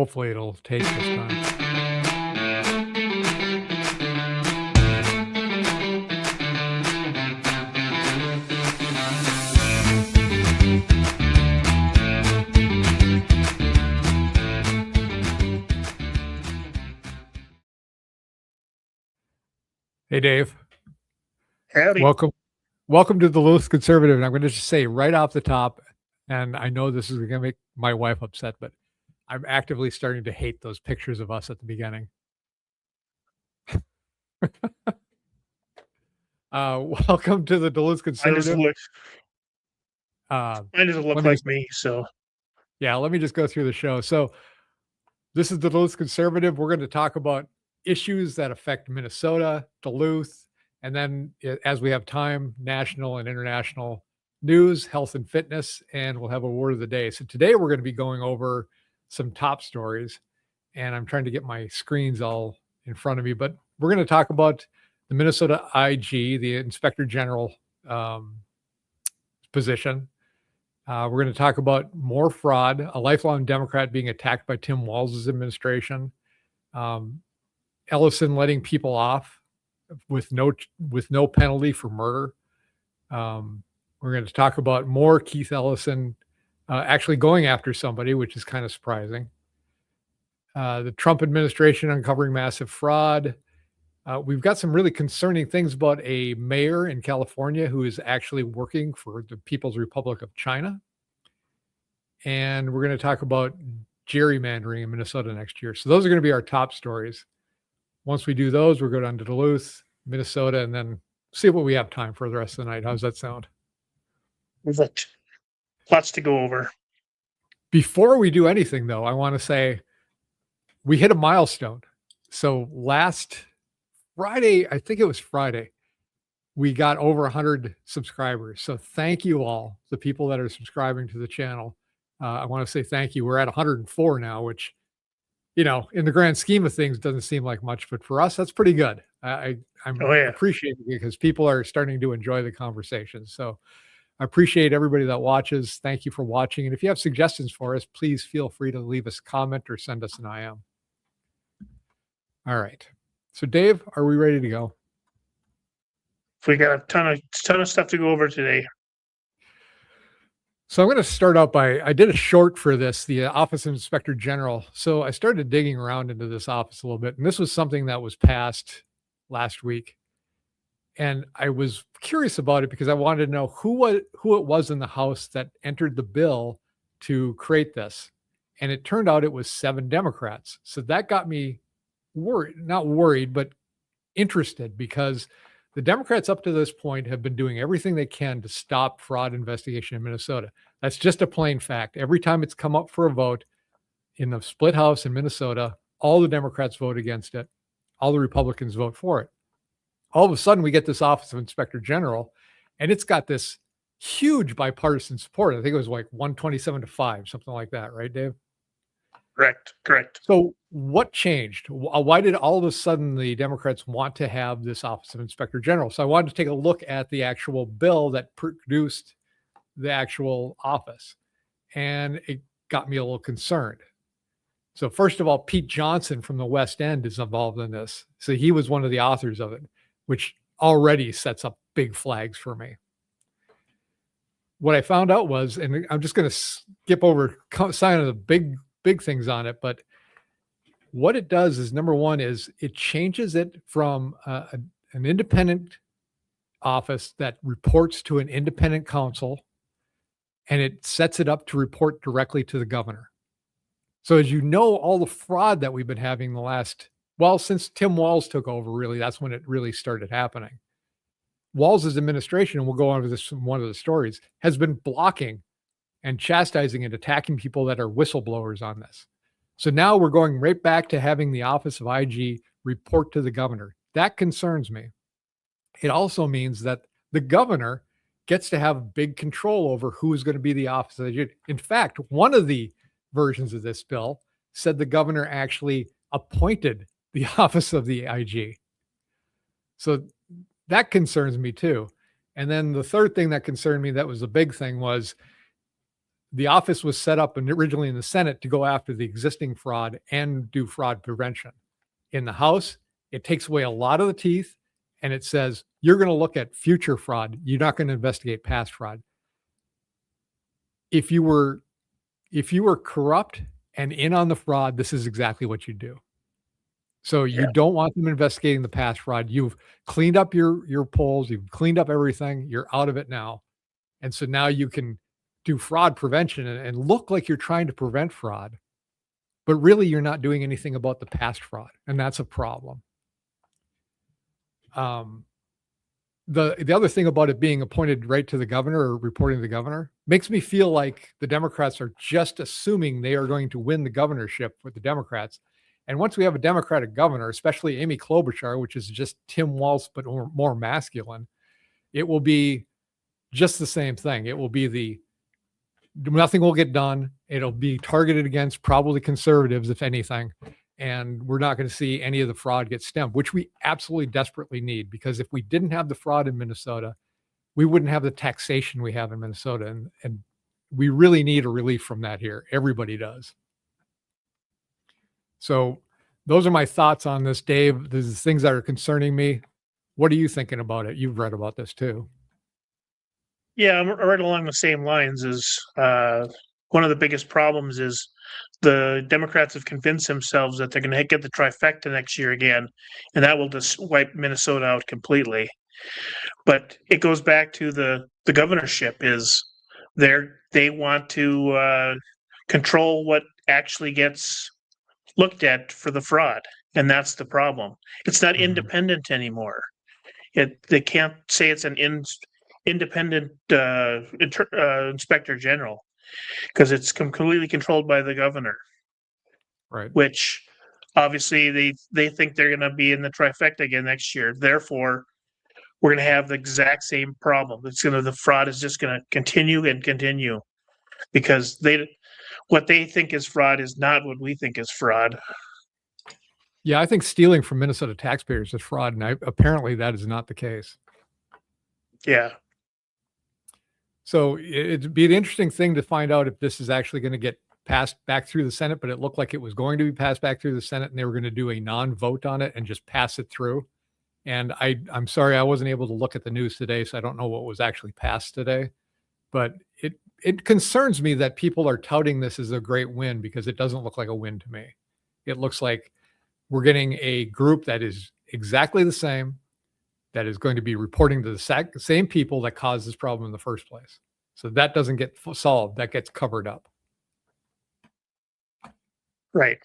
Hopefully it'll take this time. Hey, Dave. Howdy. Welcome to the Duluth Conservative. And I'm going to just say right off the top, and I know this is going to make my wife upset, but I'm actively starting to hate those pictures of us at the beginning. Welcome to the Duluth Conservative. Mine doesn't look like me, so. Yeah, let me just go through the show. So this is the Duluth Conservative. We're going to talk about issues that affect Minnesota, Duluth, and then as we have time, national and international news, health and fitness, and we'll have a word of the day. So today we're going to be going over some top stories, and I'm trying to get my screens all in front of me, but we're going to talk about the Minnesota IG, the Inspector General position. We're going to talk about more fraud, a lifelong Democrat being attacked by Tim Walz's administration, Ellison letting people off with no penalty for murder. We're going to talk about more Keith Ellison actually going after somebody, which is kind of surprising. The Trump administration uncovering massive fraud. We've got some really concerning things about a mayor in California who is actually working for the People's Republic of China. And we're going to talk about gerrymandering in Minnesota next year. So those are going to be our top stories. Once we do those, we'll go down to Duluth, Minnesota, and then see what we have time for the rest of the night. How's that sound? Perfect. Lots to go over. Before we do anything, though, I want to say we hit a milestone. So last Friday, I think it was Friday, we got over 100 subscribers. So thank you all, the people that are subscribing to the channel. I want to say thank you. We're at 104 now, which, you know, in the grand scheme of things, doesn't seem like much, but for us, that's pretty good. I'm appreciating it because people are starting to enjoy the conversation. So I appreciate everybody that watches. Thank you for watching. And if you have suggestions for us, please feel free to leave us a comment or send us an IM. All right. So Dave, are we ready to go? We got a ton of stuff to go over today. So I'm going to start out by, I did a short for this, the Office of Inspector General. So I started digging around into this office a little bit, and this was something that was passed last week. And I was curious about it because I wanted to know who it was in the House that entered the bill to create this. And it turned out it was 7 Democrats. So that got me not worried, but interested, because the Democrats up to this point have been doing everything they can to stop fraud investigation in Minnesota. That's just a plain fact. Every time it's come up for a vote in the split house in Minnesota, all the Democrats vote against it. All the Republicans vote for it. All of a sudden, we get this Office of Inspector General, and it's got this huge bipartisan support. I think it was like 127-5, something like that, right, Dave? Correct. So what changed? Why did all of a sudden the Democrats want to have this Office of Inspector General? So I wanted to take a look at the actual bill that produced the actual office, and it got me a little concerned. So first of all, Pete Johnson from the West End is involved in this. So he was one of the authors of it, which already sets up big flags for me. What I found out was, and I'm just going to skip over some of the big things on it, but what it does is, number one, is it changes it from an independent office that reports to an independent counsel, and it sets it up to report directly to the governor. So as you know, all the fraud that we've been having since Tim Walz took over, really, that's when it really started happening. Walz's administration, and we'll go on to this from one of the stories, has been blocking and chastising and attacking people that are whistleblowers on this. So now we're going right back to having the Office of IG report to the governor. That concerns me. It also means that the governor gets to have big control over who is going to be the Office of IG. In fact, one of the versions of this bill said the governor actually appointed the Office of the IG. So that concerns me too. And then the third thing that concerned me, that was the big thing, was the office was set up originally in the Senate to go after the existing fraud and do fraud prevention. In the House, it takes away a lot of the teeth, and it says you're going to look at future fraud. You're not going to investigate past fraud. If you were corrupt and in on the fraud, this is exactly what you do. So you don't want them investigating the past fraud. You've cleaned up your polls. You've cleaned up everything. You're out of it now. And so now you can do fraud prevention and look like you're trying to prevent fraud, but really you're not doing anything about the past fraud. And that's a problem. The other thing about it being appointed right to the governor or reporting to the governor makes me feel like the Democrats are just assuming they are going to win the governorship with the Democrats. And once we have a Democratic governor, especially Amy Klobuchar, which is just Tim Walz, but more masculine, it will be just the same thing. It will be nothing will get done. It'll be targeted against probably conservatives, if anything. And we're not going to see any of the fraud get stemmed, which we absolutely desperately need, because if we didn't have the fraud in Minnesota, we wouldn't have the taxation we have in Minnesota. And we really need a relief from that here. Everybody does. So those are my thoughts on this, Dave. There's things that are concerning me. What are you thinking about it? You've read about this too. Yeah, I'm right along the same lines. Is one of the biggest problems is the Democrats have convinced themselves that they're going to get the trifecta next year again, and that will just wipe Minnesota out completely. But it goes back to the governorship. Is they want to control what actually gets looked at for the fraud, and that's the problem. It's not independent anymore. They can't say it's an independent inspector general, because it's completely controlled by the governor. Right. Which obviously they think they're going to be in the trifecta again next year. Therefore, we're going to have the exact same problem. The fraud is just going to continue and continue, because what they think is fraud is not what we think is fraud. Yeah, I think stealing from Minnesota taxpayers is fraud, and apparently that is not the case. Yeah. So it'd be an interesting thing to find out if this is actually going to get passed back through the Senate, but it looked like it was going to be passed back through the Senate, and they were going to do a non-vote on it and just pass it through. And I'm sorry, I wasn't able to look at the news today, so I don't know what was actually passed today. But it concerns me that people are touting this as a great win, because it doesn't look like a win to me. It looks like we're getting a group that is exactly the same, that is going to be reporting to the same people that caused this problem in the first place. So that doesn't get solved. That gets covered up. Right.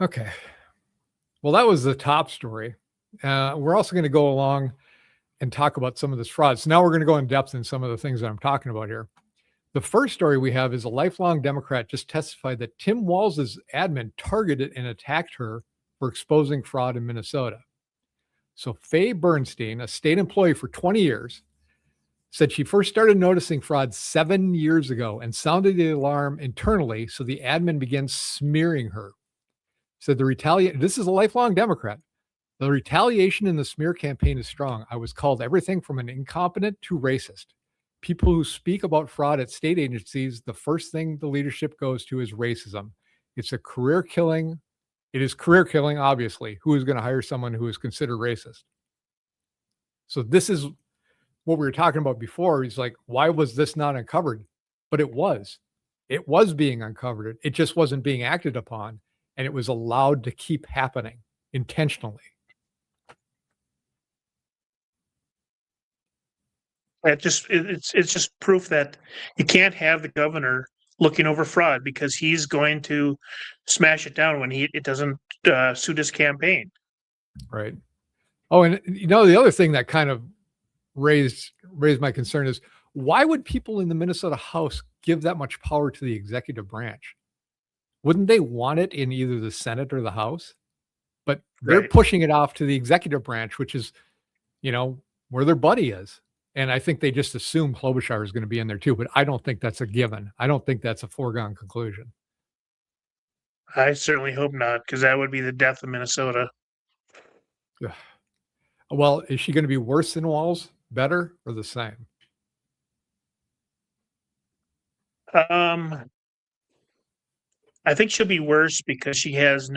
Okay. Well, that was the top story. We're also going to go along and talk about some of this fraud. So now we're going to go in depth in some of the things that I'm talking about here. The first story we have is a lifelong Democrat just testified that Tim Walz's admin targeted and attacked her for exposing fraud in Minnesota. So Faye Bernstein, a state employee for 20 years, said she first started noticing fraud 7 years ago and sounded the alarm internally, so the admin began smearing her. Said this is a lifelong Democrat. The retaliation in the smear campaign is strong. I was called everything from an incompetent to racist. People who speak about fraud at state agencies, the first thing the leadership goes to is racism. It's a career killing. It is career killing, obviously. Who is going to hire someone who is considered racist? So this is what we were talking about before. He's like, why was this not uncovered? But it was. It was being uncovered. It just wasn't being acted upon. And it was allowed to keep happening intentionally. It's just proof that you can't have the governor looking over fraud, because he's going to smash it down when it doesn't suit his campaign. Right. Oh, and the other thing that kind of raised my concern is, why would people in the Minnesota House give that much power to the executive branch? Wouldn't they want it in either the Senate or the House? But they're pushing it off to the executive branch, which is, where their buddy is. And I think they just assume Klobuchar is going to be in there too, but I don't think that's a given. I don't think that's a foregone conclusion. I certainly hope not, because that would be the death of Minnesota. Well, is she going to be worse than Walz, better, or the same? Um, I think she'll be worse because uh, she has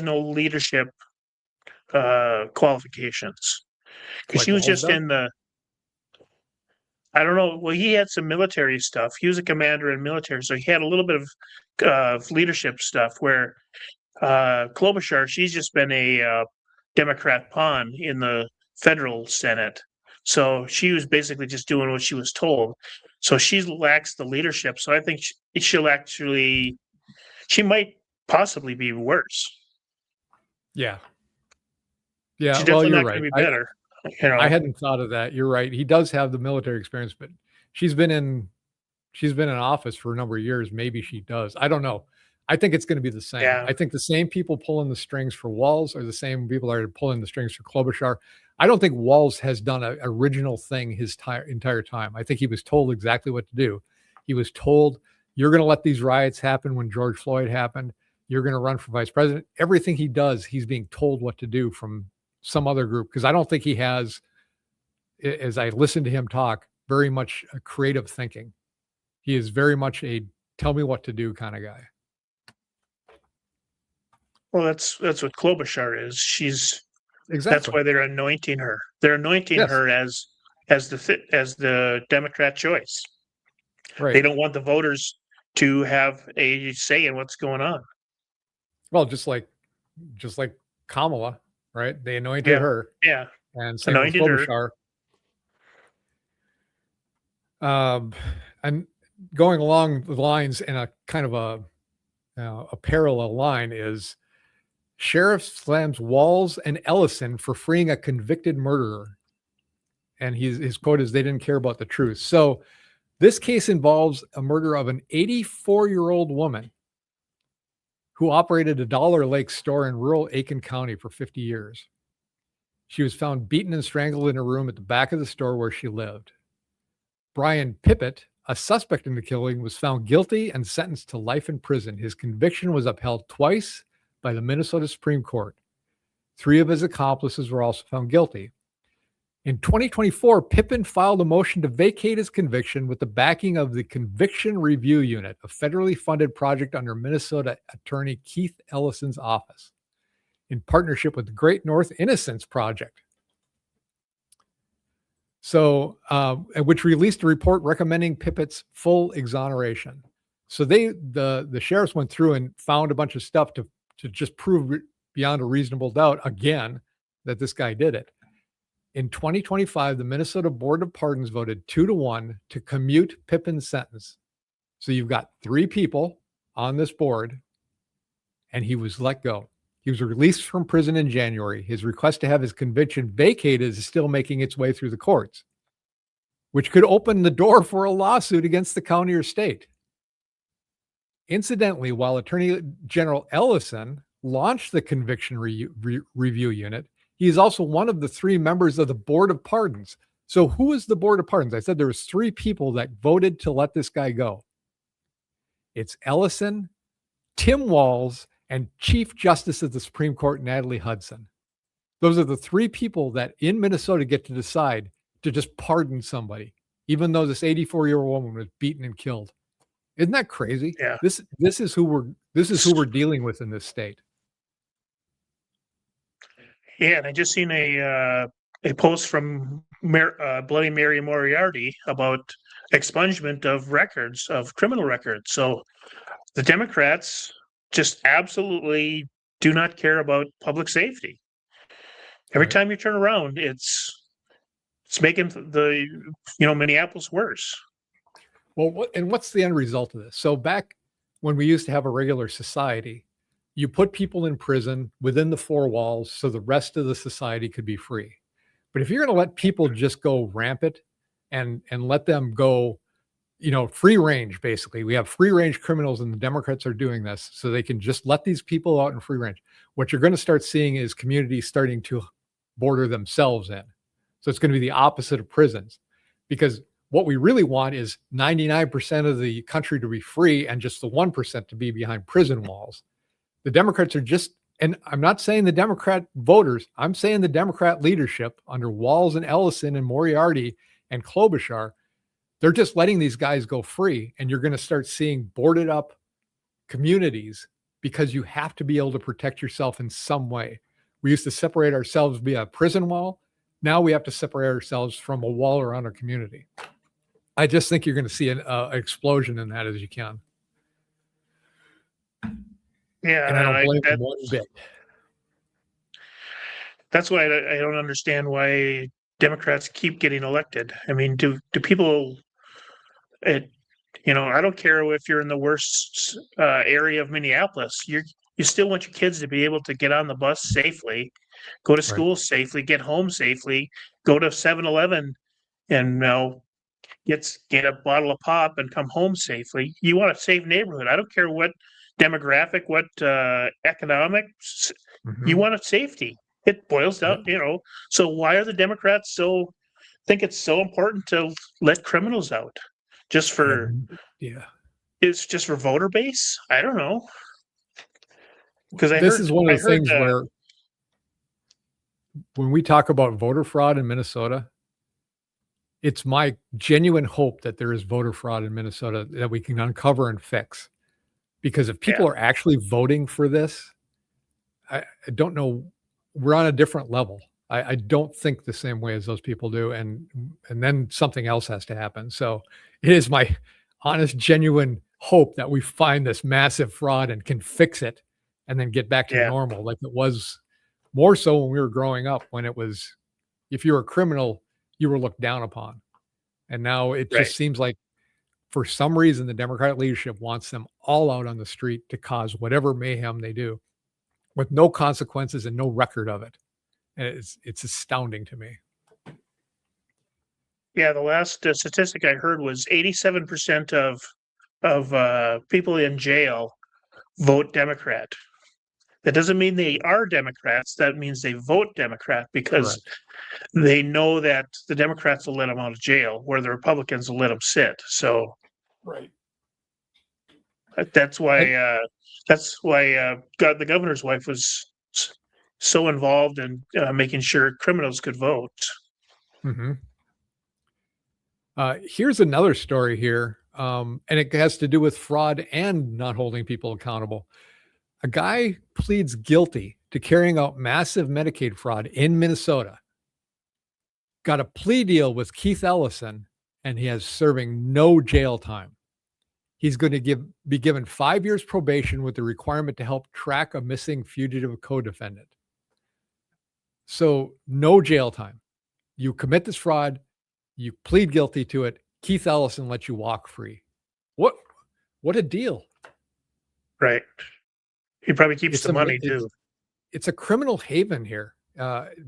no leadership qualifications. Because Like she was Walls just does? in the, I don't know. Well, he had some military stuff. He was a commander in military, so he had a little bit of leadership stuff. Where Klobuchar, she's just been a Democrat pawn in the federal Senate, so she was basically just doing what she was told. So she lacks the leadership. So I think she'll actually, she might possibly be worse. Yeah. Yeah. She's Well, definitely you're not going right. to be better. You I know, hadn't thought of that. You're right. He does have the military experience, but she's been in office for a number of years. Maybe she does. I don't know. I think it's going to be the same. yeah. I think the same people pulling the strings for Walls are the same people that are pulling the strings for Klobuchar. I don't think Walls has done an original thing his entire time. I think he was told exactly what to do. He was told, you're going to let these riots happen when George Floyd happened. You're going to run for vice president. Everything he does, he's being told what to do from some other group. Because I don't think he has, as I listen to him talk, very much a creative thinking. He is very much a tell me what to do kind of guy. Well, that's what Klobuchar is. That's Exactly. why they're anointing her. They're anointing Yes. her as the Democrat choice. Right. They don't want the voters to have a say in what's going on. Well, just like Kamala, right? They anointed Yeah, her, yeah, and same with anointed her. Klobuchar. Um, and going along the lines in a kind of a parallel line is sheriff slams Walls and Ellison for freeing a convicted murderer. And his quote is, they didn't care about the truth. So this case involves a murder of an 84-year-old woman who operated a Dollar Lake store in rural Aiken County for 50 years. She was found beaten and strangled in a room at the back of the store where she lived. Brian Pippett, a suspect in the killing, was found guilty and sentenced to life in prison. His conviction was upheld twice by the Minnesota Supreme Court. 3 of his accomplices were also found guilty. In 2024, Pippin filed a motion to vacate his conviction with the backing of the Conviction Review Unit, a federally funded project under Minnesota Attorney Keith Ellison's office, in partnership with the Great North Innocence Project. So, which released a report recommending Pippett's full exoneration. So the sheriffs went through and found a bunch of stuff to just prove beyond a reasonable doubt again that this guy did it. In 2025, the Minnesota Board of Pardons voted 2-1 to commute Pippin's sentence. So you've got 3 people on this board, and he was let go. He was released from prison in January. His request to have his conviction vacated is still making its way through the courts, which could open the door for a lawsuit against the county or state. Incidentally, while Attorney General Ellison launched the Conviction Review Unit, he is also one of the 3 members of the Board of Pardons. So who is the Board of Pardons? I said there was 3 people that voted to let this guy go. It's Ellison, Tim Walz, and Chief Justice of the Supreme Court, Natalie Hudson. Those are the 3 people that in Minnesota get to decide to just pardon somebody, even though this 84-year-old woman was beaten and killed. Isn't that crazy? Yeah. This is who we're dealing with in this state. Yeah, and I just seen a post from Bloody Mary Moriarty about expungement of records, of criminal records. So the Democrats just absolutely do not care about public safety. Every Right. time you turn around, it's making the Minneapolis worse. Well, what's the end result of this? So back when we used to have a regular society, you put people in prison within the 4 walls so the rest of the society could be free. But if you're going to let people just go rampant and let them go, free range, basically, we have free range criminals, and the Democrats are doing this so they can just let these people out in free range. What you're going to start seeing is communities starting to border themselves in. So it's going to be the opposite of prisons, because what we really want is 99% of the country to be free and just the 1% to be behind prison walls. The Democrats are just, and I'm not saying the Democrat voters, I'm saying the Democrat leadership under Walz and Ellison and Moriarty and Klobuchar, They're just letting these guys go free, and you're going to start seeing boarded up communities because you have to be able to protect yourself in some way. We used to separate ourselves via a prison wall. Now we have to separate ourselves from a wall around our community. I just think you're going to see an explosion in that as you can. Yeah, And I don't blame them one bit. That's why I don't understand why Democrats keep getting elected. I mean, do people? I don't care if you're in the worst area of Minneapolis. You still want your kids to be able to get on the bus safely, go to school safely, get home safely, go to 7-Eleven and get a bottle of pop and come home safely. You want a safe neighborhood. I don't care what demographic, what economics. You want a safety. It boils down, So why are the Democrats think it's so important to let criminals out? Just for it's just for voter base? I don't know. Because this is one of the things where when we talk about voter fraud in Minnesota, it's my genuine hope that there is voter fraud in Minnesota that we can uncover and fix. Because if people are actually voting for this, I don't know, we're on a different level. I don't think the same way as those people do. And then something else has to happen. So it is my honest, genuine hope that we find this massive fraud and can fix it and then get back to normal like it was more so when we were growing up, when it was, if you were a criminal, you were looked down upon. And now it just seems like for some reason, the Democratic leadership wants them all out on the street to cause whatever mayhem they do with no consequences and no record of it. And it's astounding to me. Yeah, the last statistic I heard was 87% of people in jail vote Democrat. That doesn't mean they are Democrats. That means they vote Democrat because they know that the Democrats will let them out of jail, where the Republicans will let them sit. So, that's why the governor's wife was so involved in making sure criminals could vote. Here's another story here, and it has to do with fraud and not holding people accountable. A guy pleads guilty to carrying out massive Medicaid fraud in Minnesota. Got a plea deal with Keith Ellison, and he is serving no jail time. He's going to be given 5 years probation with the requirement to help track a missing fugitive co-defendant. So no jail time. You commit this fraud, you plead guilty to it. Keith Ellison lets you walk free. What a deal. Right. He probably keeps the money too. It's a criminal haven here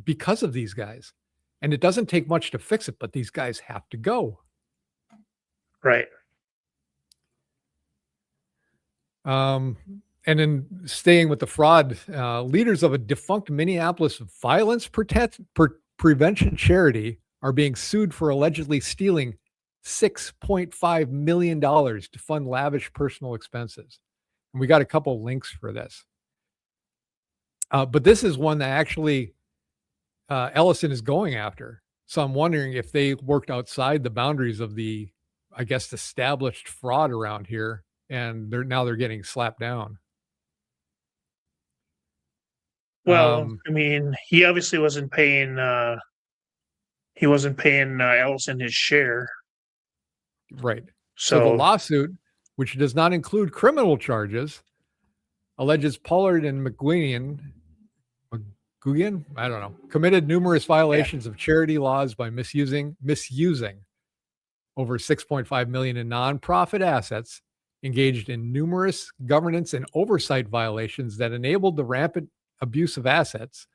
because of these guys. And it doesn't take much to fix it, but these guys have to go. Right. And in staying with the fraud, leaders of a defunct Minneapolis violence prevention charity are being sued for allegedly stealing $6.5 million to fund lavish personal expenses. And we got a couple links for this. But this is one that actually Ellison is going after. So I'm wondering if they worked outside the boundaries of the, I guess, established fraud around here, and they're getting slapped down. Well, I mean, he obviously wasn't paying. He wasn't paying Ellison his share. Right. So the lawsuit, which does not include criminal charges, alleges Pollard and McGuigan, I don't know, committed numerous violations of charity laws by misusing over $6.5 million in nonprofit assets, engaged in numerous governance and oversight violations that enabled the rampant abuse of assets,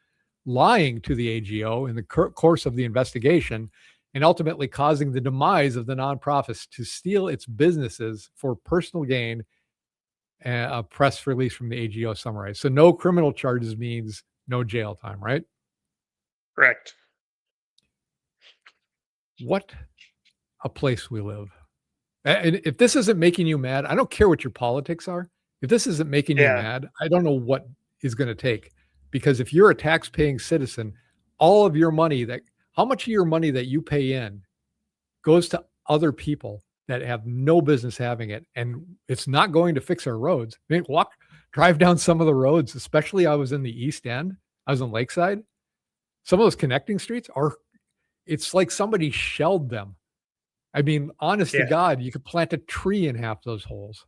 lying to the AGO in the course of the investigation, and ultimately causing the demise of the nonprofits to steal its businesses for personal gain. A press release from the AGO summarized. So no criminal charges means no jail time, right? Correct. What a place we live. And if this isn't making you mad, I don't care what your politics are. If this isn't making you mad, I don't know what is going to take. Because if you're a tax-paying citizen, all of your money how much of your money that you pay in goes to other people that have no business having it. And it's not going to fix our roads. I mean, drive down some of the roads, especially I was in the East End. I was in Lakeside. Some of those connecting streets it's like somebody shelled them. I mean, honest to Yeah. God, you could plant a tree in half those holes.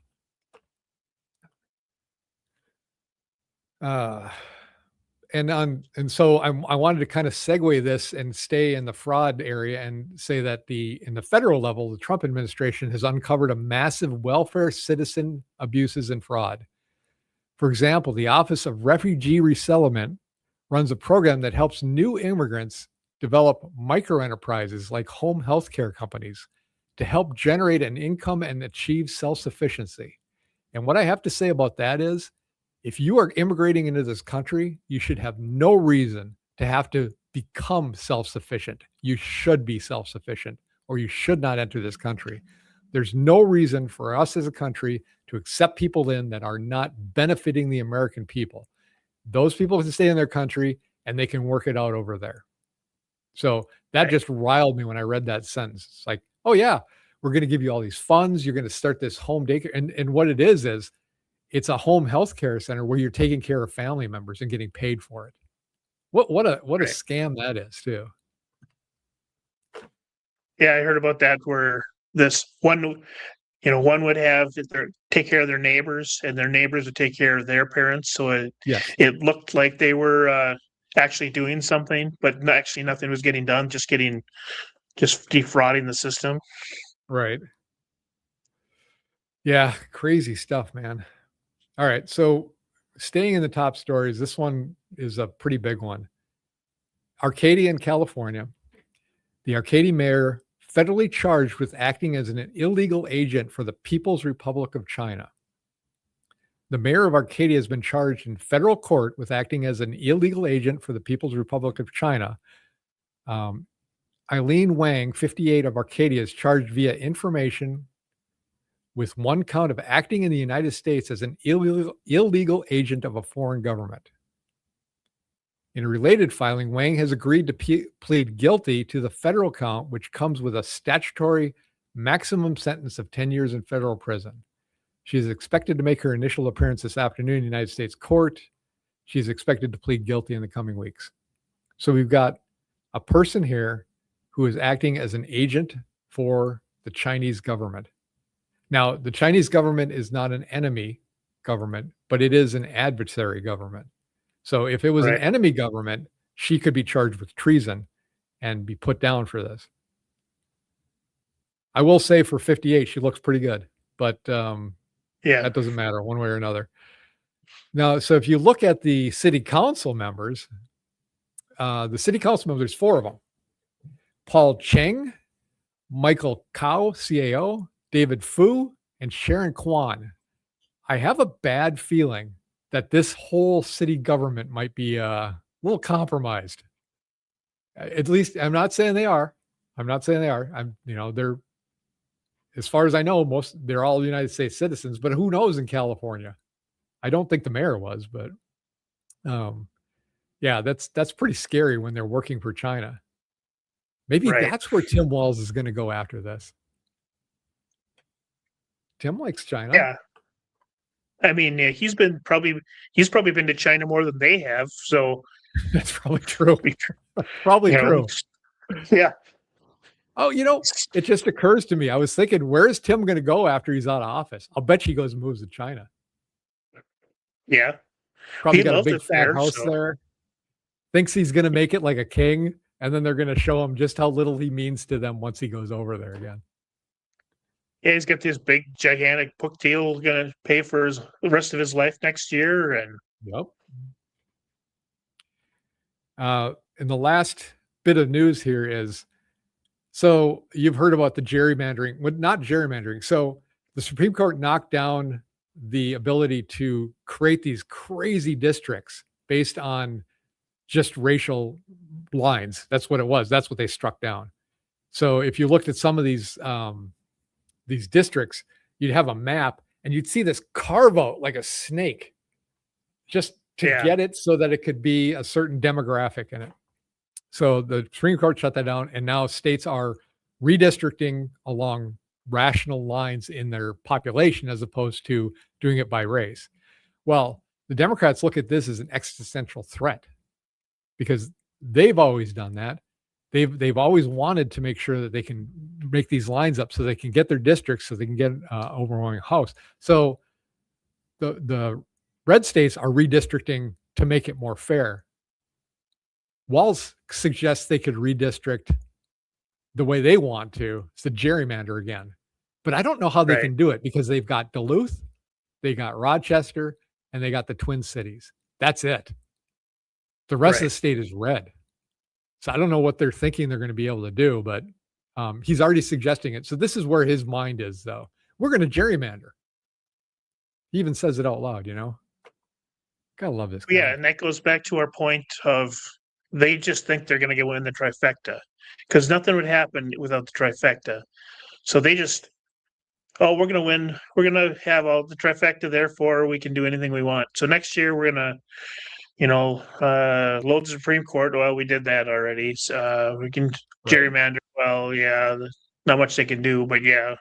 And so I wanted to kind of segue this and stay in the fraud area and say that in the federal level, the Trump administration has uncovered a massive welfare citizen abuses and fraud. For example, the Office of Refugee Resettlement runs a program that helps new immigrants develop micro enterprises like home healthcare companies to help generate an income and achieve self-sufficiency. And what I have to say about that is, if you are immigrating into this country, you should have no reason to have to become self-sufficient. You should be self-sufficient, or you should not enter this country. There's no reason for us as a country to accept people in that are not benefiting the American people. Those people can stay in their country and they can work it out over there. So that Right. just riled me when I read that sentence. It's like, oh yeah, we're going to give you all these funds. You're going to start this home daycare. And what it is it's a home health care center where you're taking care of family members and getting paid for it. What a Right. scam that is too. Yeah, I heard about that where this one, one would take care of their neighbors, and their neighbors would take care of their parents. So Yes. it looked like they were actually doing something, but actually nothing was getting done. Just defrauding the system. Right. Yeah. Crazy stuff, man. All right. So staying in the top stories, this one is a pretty big one. Arcadia in California. The Arcadia mayor federally charged with acting as an illegal agent for the People's Republic of China. The mayor of Arcadia has been charged in federal court with acting as an illegal agent for the People's Republic of China. Eileen Wang, 58, of Arcadia, is charged via information with one count of acting in the United States as an illegal agent of a foreign government. In a related filing, Wang has agreed to plead guilty to the federal count, which comes with a statutory maximum sentence of 10 years in federal prison. She is expected to make her initial appearance this afternoon in the United States court. She's expected to plead guilty in the coming weeks. So we've got a person here who is acting as an agent for the Chinese government. Now, the Chinese government is not an enemy government, but it is an adversary government. So if it was an Right. enemy government, she could be charged with treason and be put down for this. I will say for 58, she looks pretty good, but Yeah. that doesn't matter one way or another. Now, so if you look at the city council members, there's 4 of them. Paul Cheng, Michael Kao, CAO, David Fu, and Sharon Kwan. I have a bad feeling that this whole city government might be a little compromised. At least I'm not saying they are. They're, as far as I know, they're all United States citizens, but who knows in California? I don't think the mayor was, but yeah, that's pretty scary when they're working for China. Maybe Right. that's where Tim Walz is going to go after this. Tim likes China. Yeah. I mean, he's probably been to China more than they have. So That's probably true. Probably true. Yeah. Oh, it just occurs to me. I was thinking, where is Tim going to go after he's out of office? I'll bet he goes and moves to China. Yeah. Probably He got a loved big it fat there, house so. there. Thinks he's going to make it like a king, and then they're going to show him just how little he means to them once he goes over there again. Yeah, he's got this big, gigantic book deal going to pay for the rest of his life next year. And Yep. And the last bit of news here is, so you've heard about the gerrymandering, well, not gerrymandering. So the Supreme Court knocked down the ability to create these crazy districts based on just racial lines. That's what it was. That's what they struck down. So if you looked at some of these districts, you'd have a map and you'd see this carve out like a snake just to get it so that it could be a certain demographic in it. So the Supreme Court shut that down, and now states are redistricting along rational lines in their population as opposed to doing it by race. Well, the Democrats look at this as an existential threat because they've always done that. They've always wanted to make sure that they can make these lines up so they can get their districts, so they can get overwhelming House. So the red states are redistricting to make it more fair. Walz suggests they could redistrict the way they want to. It's the gerrymander again. But I don't know how they Right. can do it because they've got Duluth, they got Rochester, and they got the Twin Cities. That's it. The rest of the Right. state is red. So I don't know what they're thinking they're going to be able to do, but he's already suggesting it. So this is where his mind is, though. We're going to gerrymander. He even says it out loud, you know? Gotta love this guy. Yeah, and that goes back to our point of they just think they're going to win the trifecta because nothing would happen without the trifecta. So they just, oh, we're going to win. We're going to have all the trifecta, therefore we can do anything we want. So next year we're going to, load the Supreme Court. Well, we did that already. So we can gerrymander. Well, yeah, not much they can do, but yeah,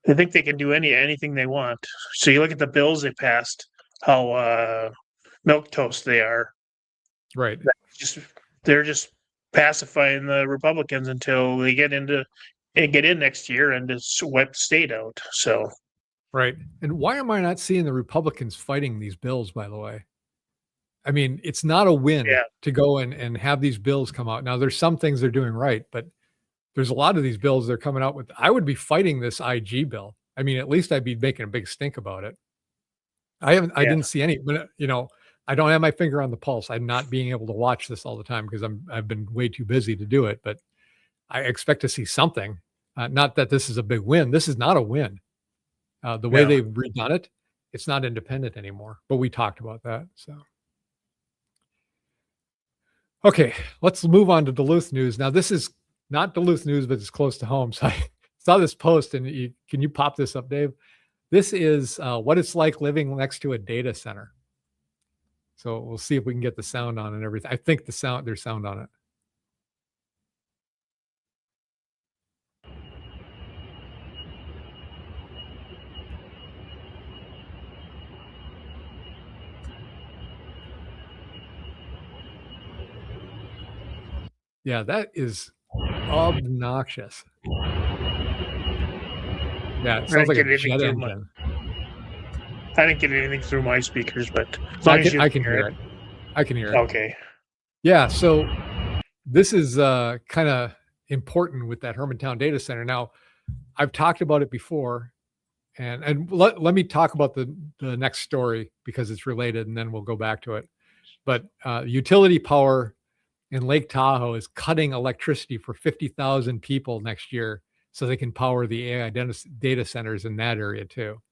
they think they can do anything they want. So you look at the bills they passed, how milquetoast they are. Right. They're just pacifying the Republicans until they get in next year and just wipe the state out. So right. And why am I not seeing the Republicans fighting these bills, by the way? I mean, it's not a win to go and have these bills come out. Now, there's some things they're doing right, but there's a lot of these bills they're coming out with. I would be fighting this IG bill. I mean, at least I'd be making a big stink about it. I didn't see any, but I don't have my finger on the pulse. I'm not being able to watch this all the time because I've been way too busy to do it, but I expect to see something. Not that this is a big win. This is not a win. The way they've redone it, it's not independent anymore, but we talked about that. So. Okay, let's move on to Duluth news. Now, this is not Duluth news, but it's close to home. So I saw this post, and can you pop this up, Dave? This is what it's like living next to a data center. So we'll see if we can get the sound on and everything. I think there's sound on it. Yeah, that is obnoxious. Yeah, it sounds like a jet engine. I didn't get anything through my speakers, but I can hear it. I can hear it. Okay. Yeah, so this is kind of important with that Hermantown data center. Now, I've talked about it before, and let me talk about the next story because it's related, and then we'll go back to it. But utility power in Lake Tahoe is cutting electricity for 50,000 people next year so they can power the AI data centers in that area too.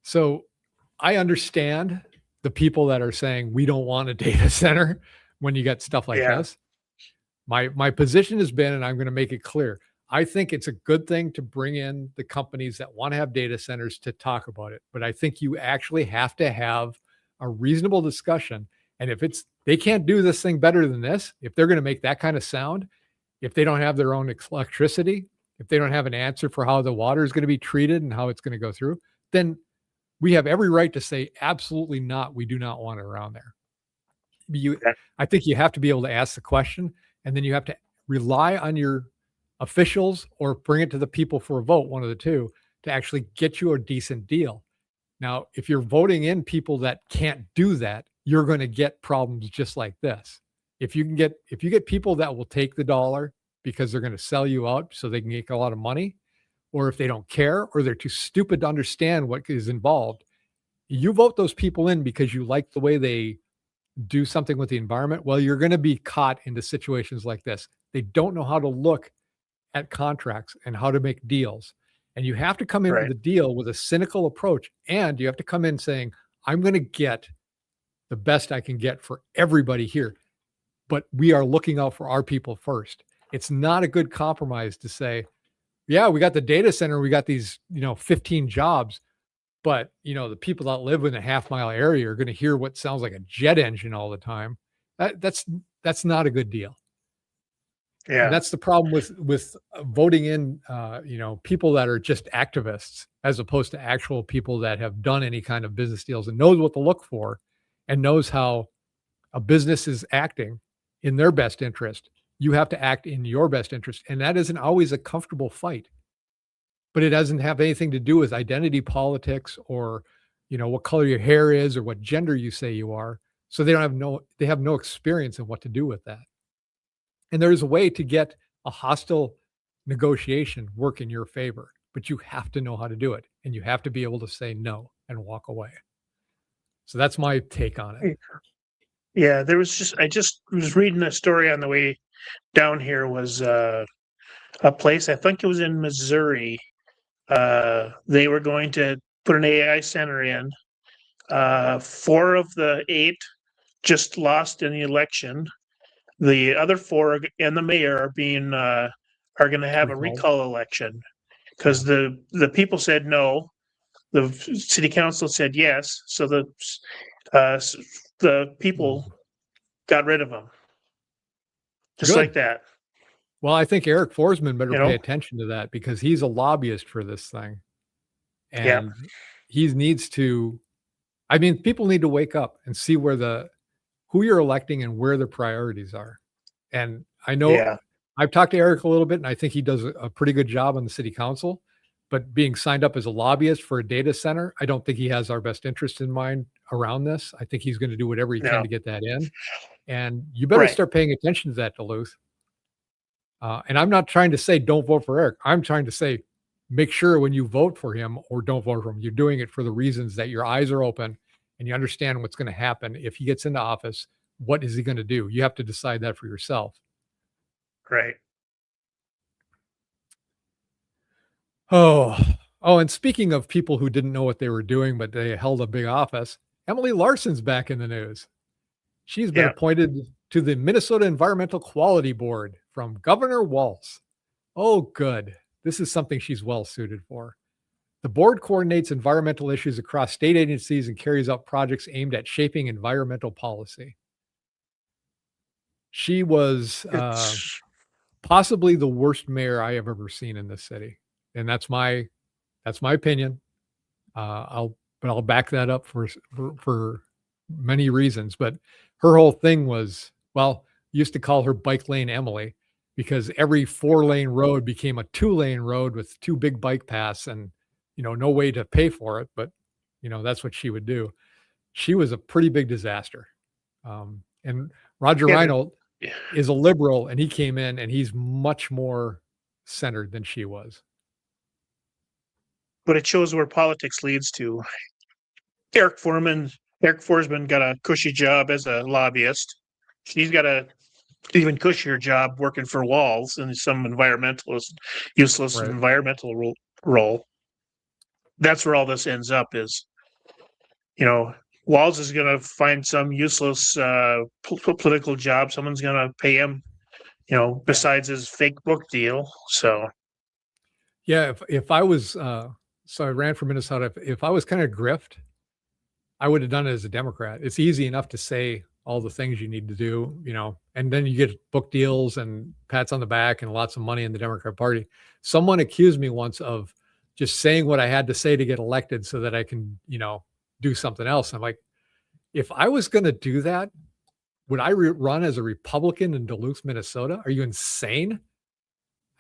So I understand the people that are saying we don't want a data center when you get stuff like this. My position has been, and I'm going to make it clear, I think it's a good thing to bring in the companies that want to have data centers to talk about it. But I think you actually have to have a reasonable discussion. And if they can't do this thing better than this, if they're going to make that kind of sound, if they don't have their own electricity, if they don't have an answer for how the water is going to be treated and how it's going to go through, then we have every right to say, absolutely not. We do not want it around there. I think you have to be able to ask the question, and then you have to rely on your officials or bring it to the people for a vote, one of the two, to actually get you a decent deal. Now, if you're voting in people that can't do that, you're going to get problems just like this. If you get people that will take the dollar because they're going to sell you out so they can make a lot of money, or if they don't care, or they're too stupid to understand what is involved, you vote those people in because you like the way they do something with the environment. Well, you're going to be caught into situations like this. They don't know how to look at contracts and how to make deals. And you have to come in with a deal with a cynical approach. And you have to come in saying, I'm going to get the best I can get for everybody here. But we are looking out for our people first. It's not a good compromise to say, yeah, we got the data center. We got these, 15 jobs. But, the people that live in a half-mile area are going to hear what sounds like a jet engine all the time. That's not a good deal. Yeah. And that's the problem with voting in, people that are just activists as opposed to actual people that have done any kind of business deals and knows what to look for and knows how a business is acting in their best interest. You have to act in your best interest. And that isn't always a comfortable fight, but it doesn't have anything to do with identity politics or, what color your hair is or what gender you say you are. So they have no experience in what to do with that. And there's a way to get a hostile negotiation work in your favor, but you have to know how to do it. And you have to be able to say no and walk away. So that's my take on it. Yeah, I just was reading a story on the way down here was a place, I think it was in Missouri. They were going to put an AI center in. 4 of the 8 just lost in the election. The other 4 and the mayor are going to have a Recall. recall election because the people said no. The city council said yes. So the people got rid of them. Just Good. like that. Well, I think Eric Forsman better You pay know? attention to that because he's a lobbyist for this thing. Yeah. And he needs to, people need to wake up and see who you're electing and where the priorities are. And I know Yeah. I've talked to Eric a little bit and I think he does a pretty good job on the city council, but being signed up as a lobbyist for a data center, I don't think he has our best interest in mind around this. I think he's going to do whatever he can to get that in. And you better Right. start paying attention to that, Duluth. And I'm not trying to say don't vote for Eric. I'm trying to say make sure when you vote for him or don't vote for him, you're doing it for the reasons that your eyes are open and you understand what's going to happen if he gets into office. What is he going to do? You have to decide that for yourself. Right. Oh, and speaking of people who didn't know what they were doing, but they held a big office, Emily Larson's back in the news. She's been appointed to the Minnesota Environmental Quality Board from Governor Walz. Oh, good. This is something she's well suited for. The board coordinates environmental issues across state agencies and carries out projects aimed at shaping environmental policy. She was possibly the worst mayor I have ever seen in this city. And that's my opinion. I'll back that up for many reasons, but her whole thing was, used to call her Bike Lane Emily because every 4-lane road became a 2-lane road with 2 big bike paths and, no way to pay for it. But, that's what she would do. She was a pretty big disaster. And Roger Reinhold is a liberal and he came in and he's much more centered than she was. But it shows where politics leads to. Eric Forsman got a cushy job as a lobbyist. She's got a even cushier job working for Walz in some useless environmental role. That's where all this ends up is, Walz is going to find some useless political job. Someone's going to pay him, besides his fake book deal. So, yeah, if I was, so I ran for Minnesota. If I was kind of grift, I would have done it as a Democrat. It's easy enough to say all the things you need to do, and then you get book deals and pats on the back and lots of money in the Democrat Party. Someone accused me once of just saying what I had to say to get elected so that I can, do something else. I'm like, if I was going to do that, would I run as a Republican in Duluth, Minnesota? Are you insane?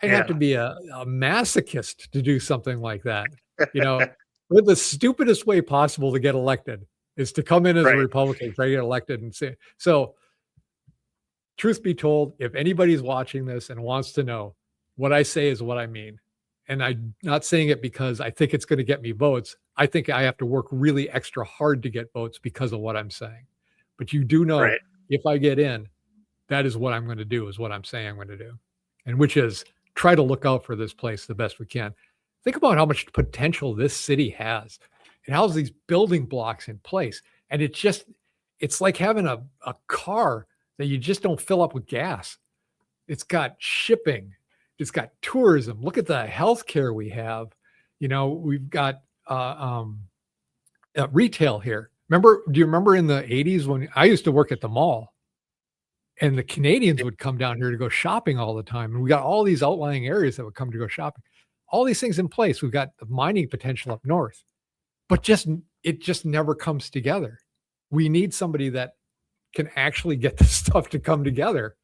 I'd have to be a masochist to do something like that. With the stupidest way possible to get elected is to come in as a Republican, try to get elected and say, so truth be told, if anybody's watching this and wants to know, what I say is what I mean. And I'm not saying it because I think it's going to get me votes. I think I have to work really extra hard to get votes because of what I'm saying. But you do know if I get in, that is what I'm going to do, is what I'm saying I'm going to do. And which is try to look out for this place the best we can. Think about how much potential this city has and how's these building blocks in place. And it's like having a car that you just don't fill up with gas. It's got shipping. It's got tourism. Look at the healthcare we have. We've got retail here. Do you remember in the 80s when I used to work at the mall? And the Canadians would come down here to go shopping all the time. And we got all these outlying areas that would come to go shopping. All these things in place. We've got the mining potential up north, but it just never comes together. We need somebody that can actually get this stuff to come together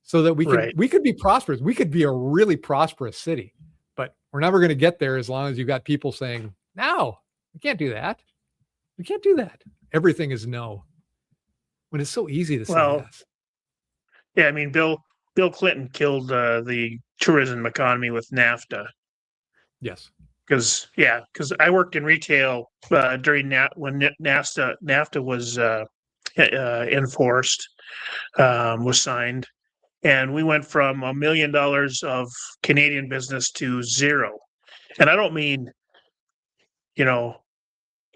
so that we could be prosperous. We could be a really prosperous city, but we're never going to get there as long as you've got people saying, no, we can't do that. We can't do that. Everything is no. When it's so easy to say yes. Yeah, I mean, Bill Clinton killed the tourism economy with NAFTA. Yes. Because I worked in retail during when NAFTA was enforced, was signed, and we went from $1 million of Canadian business to zero. And I don't mean, an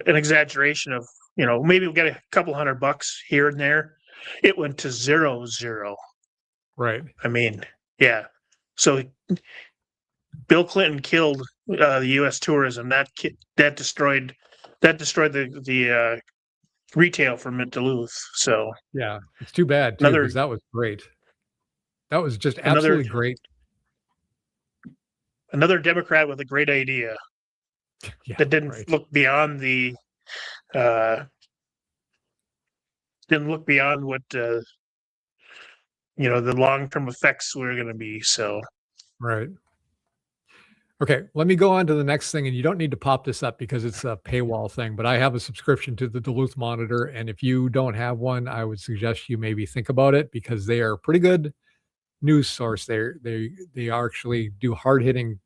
exaggeration of, maybe we get a couple $100 here and there. It went to zero. Right. I mean, yeah. So Bill Clinton killed the U.S. tourism. That destroyed the retail from Duluth. So yeah, it's too bad too, because that was great. That was just absolutely great. Another Democrat with a great idea that didn't look beyond the what the long-term effects were going to be. So right. Okay, let me go on to the next thing, and you don't need to pop this up because it's a paywall thing, but I have a subscription to the Duluth Monitor, and if you don't have one, I would suggest you maybe think about it because they are a pretty good news source. They actually do hard-hitting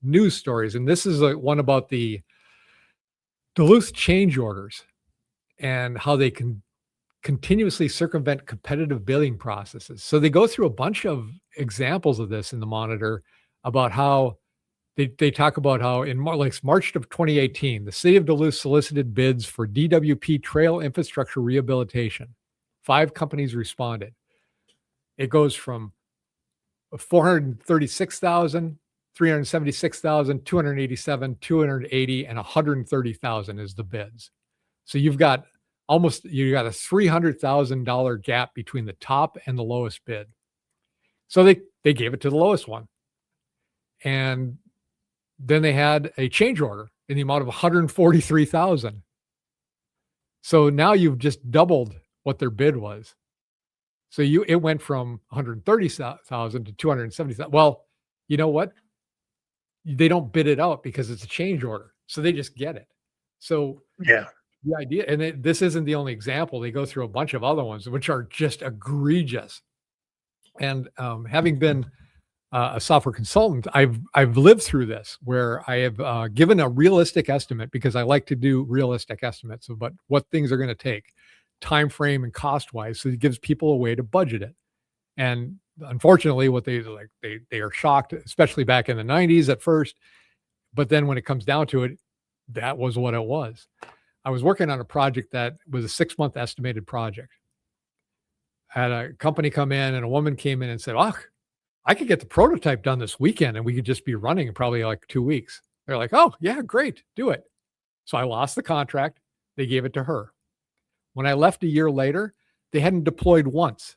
news stories, and this is one about the Duluth change orders and how they can continuously circumvent competitive bidding processes. So they go through a bunch of examples of this in the Monitor about how they talk about how in March of 2018, the city of Duluth solicited bids for DWP trail infrastructure rehabilitation. 5 companies responded. It goes from 436,000, 376,000, 287, 280, and 130,000 is the bids. So you got a $300,000 gap between the top and the lowest bid. So they gave it to the lowest one. And then they had a change order in the amount of 143,000. So now you've just doubled what their bid was. So it went from 130,000 to 270,000. Well, you know what? They don't bid it out because it's a change order. So they just get it. So yeah, the idea, and this isn't the only example. They go through a bunch of other ones, which are just egregious. And having been a software consultant, I've lived through this where I have given a realistic estimate because I like to do realistic estimates of what things are going to take, time frame and cost wise. So it gives people a way to budget it. And unfortunately, what they are shocked, especially back in the 90s at first. But then when it comes down to it, that was what it was. I was working on a project that was a 6-month estimated project. I had a company come in and a woman came in and said, "Oh, I could get the prototype done this weekend and we could just be running in probably like 2 weeks." They're like, "Oh yeah, great. Do it." So I lost the contract. They gave it to her. When I left a year later, they hadn't deployed once.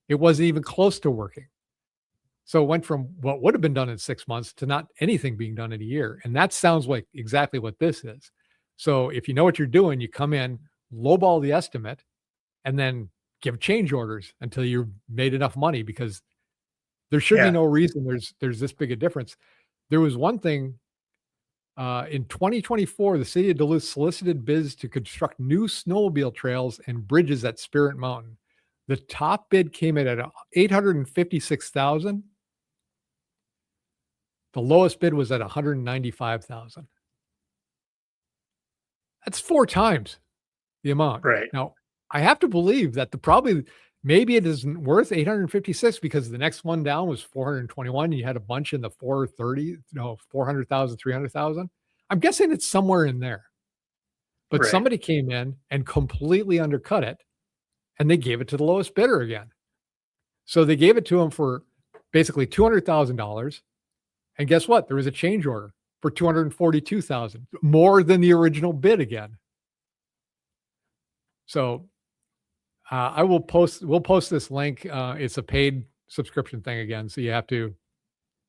It wasn't even close to working. So it went from what would have been done in 6 months to not anything being done in a year. And that sounds like exactly what this is. So if you know what you're doing, you come in, lowball the estimate, and then give change orders until you've made enough money because there should be no reason there's this big a difference. There was one thing in 2024, the city of Duluth solicited bids to construct new snowmobile trails and bridges at Spirit Mountain. The top bid came in at 856,000. The lowest bid was at 195,000. That's 4 times the amount. Right. Now, I have to believe that maybe it isn't worth 856 because the next one down was 421. And you had a bunch in the 430, 400,000, 300,000. I'm guessing it's somewhere in there. But somebody came in and completely undercut it and they gave it to the lowest bidder again. So they gave it to him for basically $200,000. And guess what? There was a change order for $242,000, more than the original bid again. So We'll post this link. It's a paid subscription thing again, so you have to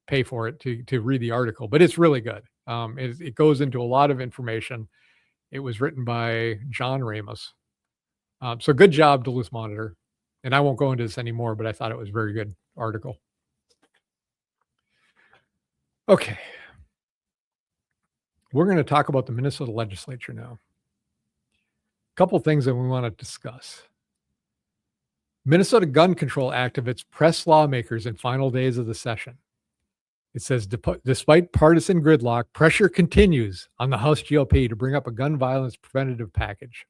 pay for it to read the article, but it's really good. It goes into a lot of information. It was written by John Ramos. So good job, Duluth Monitor. And I won't go into this anymore, but I thought it was a very good article. Okay. We're going to talk about the Minnesota legislature now. A couple things that we want to discuss. Minnesota Gun Control activists press lawmakers in final days of the session. It says, despite partisan gridlock, pressure continues on the House GOP to bring up a gun violence preventative package.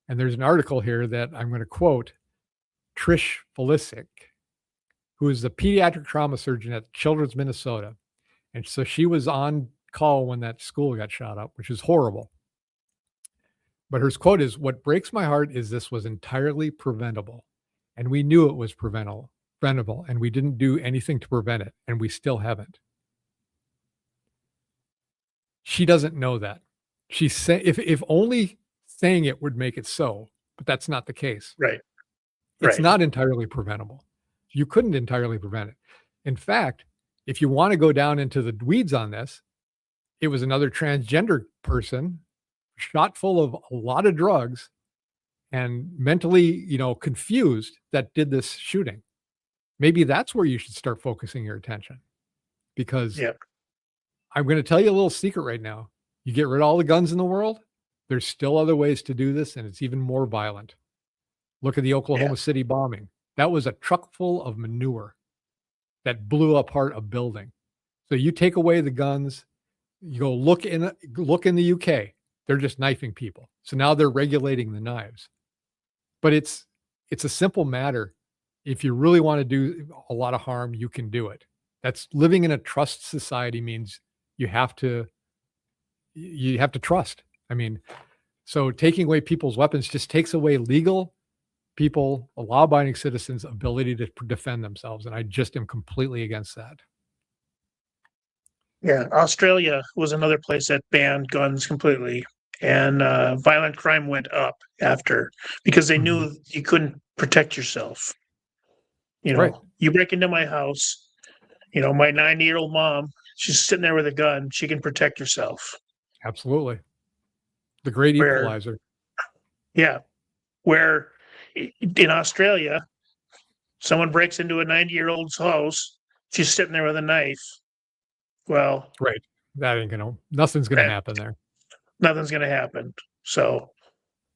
And there's an article here that I'm going to quote Trish Felicic, who is the pediatric trauma surgeon at Children's Minnesota. And so she was on call when that school got shot up, which is horrible. But her quote is, what breaks my heart is this was entirely preventable. And we knew it was preventable, and we didn't do anything to prevent it, and we still haven't. She doesn't know that. She's saying, if only saying it would make it so, but that's not the case. Right. It's not entirely preventable. You couldn't entirely prevent it. In fact, if you want to go down into the weeds on this, it was another transgender person shot full of a lot of drugs and mentally, confused that did this shooting. Maybe that's where you should start focusing your attention, because I'm going to tell you a little secret right now. You get rid of all the guns in the world, there's still other ways to do this, and it's even more violent. Look at the Oklahoma City bombing. That was a truck full of manure that blew apart a building. So you take away the guns, you go look in the UK. They're just knifing people. So now they're regulating the knives. But it's a simple matter. If you really want to do a lot of harm, you can do it. That's living in a trust society means you have to trust. I mean, so taking away people's weapons just takes away legal people, law-abiding citizens' ability to defend themselves. And I just am completely against that. Yeah, Australia was another place that banned guns completely, and violent crime went up after, because they knew you couldn't protect yourself. You break into my house, my 90-year-old mom, she's sitting there with a gun. She can protect herself. Absolutely. The great equalizer. Yeah. Where in Australia, someone breaks into a 90-year-old's house, she's sitting there with a knife. Well, right. That ain't nothing's going to happen there. Nothing's going to happen. So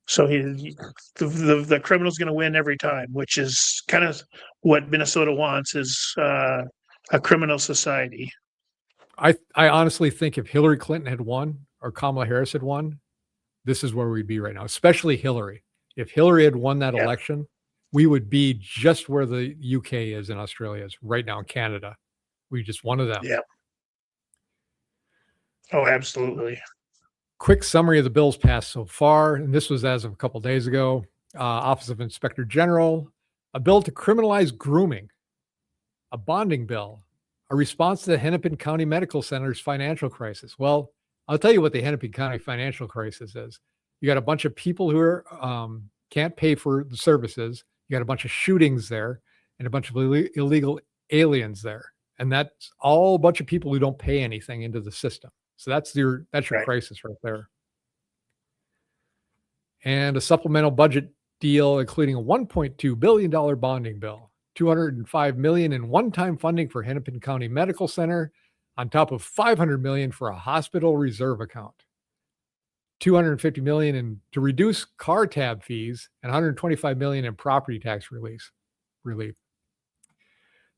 the criminal's going to win every time, which is kind of what Minnesota wants, is a criminal society. I honestly think if Hillary Clinton had won or Kamala Harris had won, this is where we'd be right now, especially Hillary. If Hillary had won that election, we would be just where the UK is and Australia is right now in Canada. We just one of them. Yeah. Oh, absolutely. Quick summary of the bills passed so far, and this was as of a couple of days ago. Office of Inspector General, a bill to criminalize grooming, a bonding bill, a response to the Hennepin County Medical Center's financial crisis. Well, I'll tell you what the Hennepin County financial crisis is. You got a bunch of people who are can't pay for the services. You got a bunch of shootings there and a bunch of illegal aliens there. And that's all a bunch of people who don't pay anything into the system. So that's your crisis right there. And a supplemental budget deal, including a $1.2 billion bonding bill, $205 million in one-time funding for Hennepin County Medical Center, on top of $500 million for a hospital reserve account, $250 million to reduce car tab fees, and $125 million in property tax relief.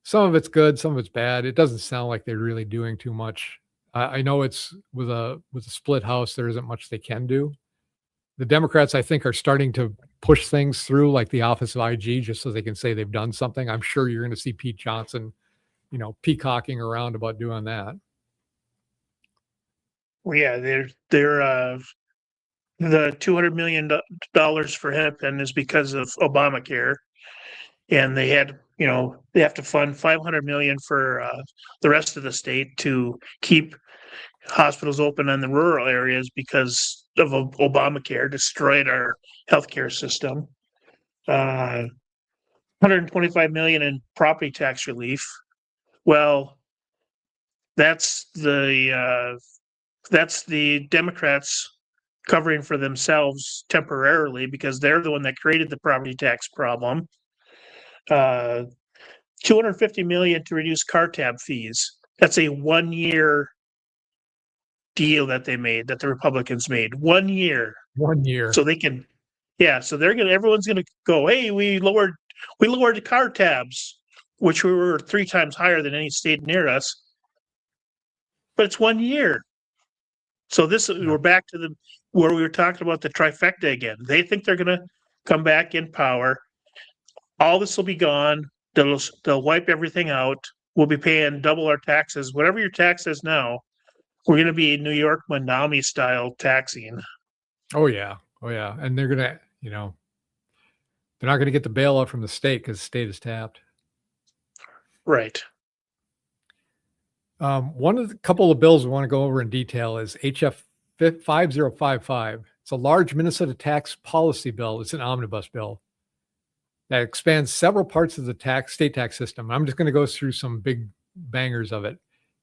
Some of it's good, some of it's bad. It doesn't sound like they're really doing too much. I know it's with a split house, there isn't much they can do. The Democrats, I think, are starting to push things through, like the Office of IG, just so they can say they've done something. I'm sure you're going to see Pete Johnson, peacocking around about doing that. Well, yeah, they're the $200 million for Hennepin is because of Obamacare, and they had, they have to fund $500 million for the rest of the state to keep hospitals open in the rural areas because of Obamacare destroyed our healthcare system. 125 million in property tax relief. Well, that's the Democrats covering for themselves temporarily because they're the one that created the property tax problem. 250 million to reduce car tab fees. That's a 1 year deal that they made, that the Republicans made. 1 year. 1 year. So they can, so everyone's gonna go, hey, we lowered the car tabs, which we were 3 times higher than any state near us. But it's 1 year. So we're back to where we were talking about the trifecta again. They think they're gonna come back in power. All this will be gone. They'll wipe everything out. We'll be paying double our taxes. Whatever your tax is now, we're going to be New York Manami style taxing. Oh yeah. And they're gonna, they're not gonna get the bailout from the state because the state is tapped. Right. One of the couple of bills we want to go over in detail is HF 5055. It's a large Minnesota tax policy bill. It's an omnibus bill that expands several parts of the state tax system. I'm just going to go through some big bangers of it.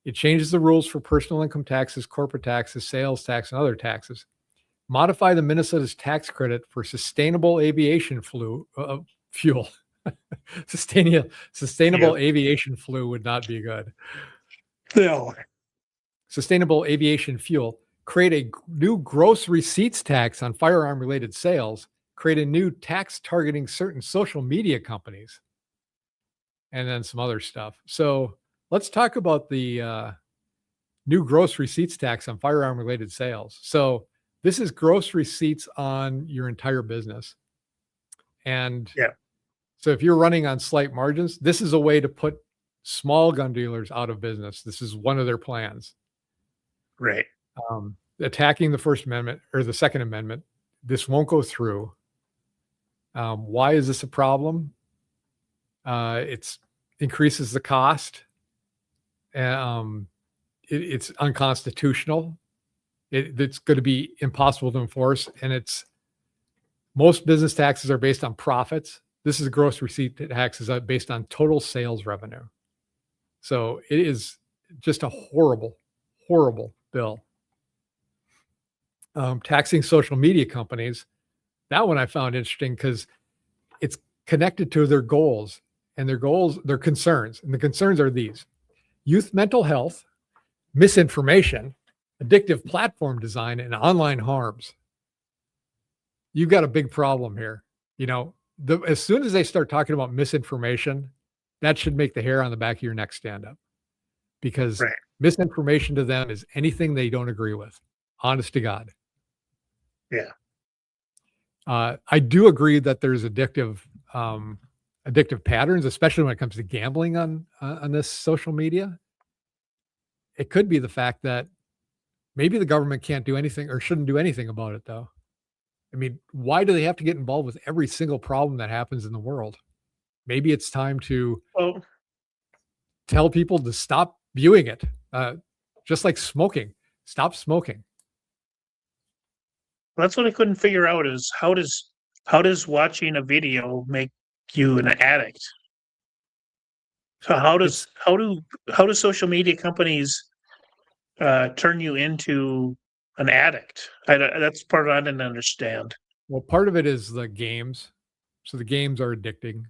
It changes the rules for personal income taxes, corporate taxes, sales tax, and other taxes. Modify the Minnesota's tax credit for sustainable aviation fuel. Sustainable aviation fuel would not be good. No. Sustainable aviation fuel. Create a new gross receipts tax on firearm-related sales. Create a new tax targeting certain social media companies, and then some other stuff. So let's talk about the new gross receipts tax on firearm-related sales. So this is gross receipts on your entire business. And so if you're running on slight margins, this is a way to put small gun dealers out of business. This is one of their plans. Right. Attacking the First Amendment or the Second Amendment. This won't go through. Why is this a problem? It increases the cost. It's unconstitutional. It's going to be impossible to enforce. And most business taxes are based on profits. This is gross receipt taxes based on total sales revenue. So it is just a horrible, horrible bill. Taxing social media companies. That one I found interesting because it's connected to their goals and their concerns. And the concerns are these: youth mental health, misinformation, addictive platform design, and online harms. You've got a big problem here. As soon as they start talking about misinformation, that should make the hair on the back of your neck stand up, because misinformation to them is anything they don't agree with. Honest to God. Yeah. I do agree that there's addictive patterns, especially when it comes to gambling on this social media. It could be the fact that maybe the government can't do anything or shouldn't do anything about it, though. I mean, why do they have to get involved with every single problem that happens in the world? Maybe it's time to tell people to stop viewing it, just like smoking. Stop smoking. That's what I couldn't figure out is how does watching a video make you an addict? So how do social media companies turn you into an addict? That's part I didn't understand. Well, part of it is the games. So the games are addicting,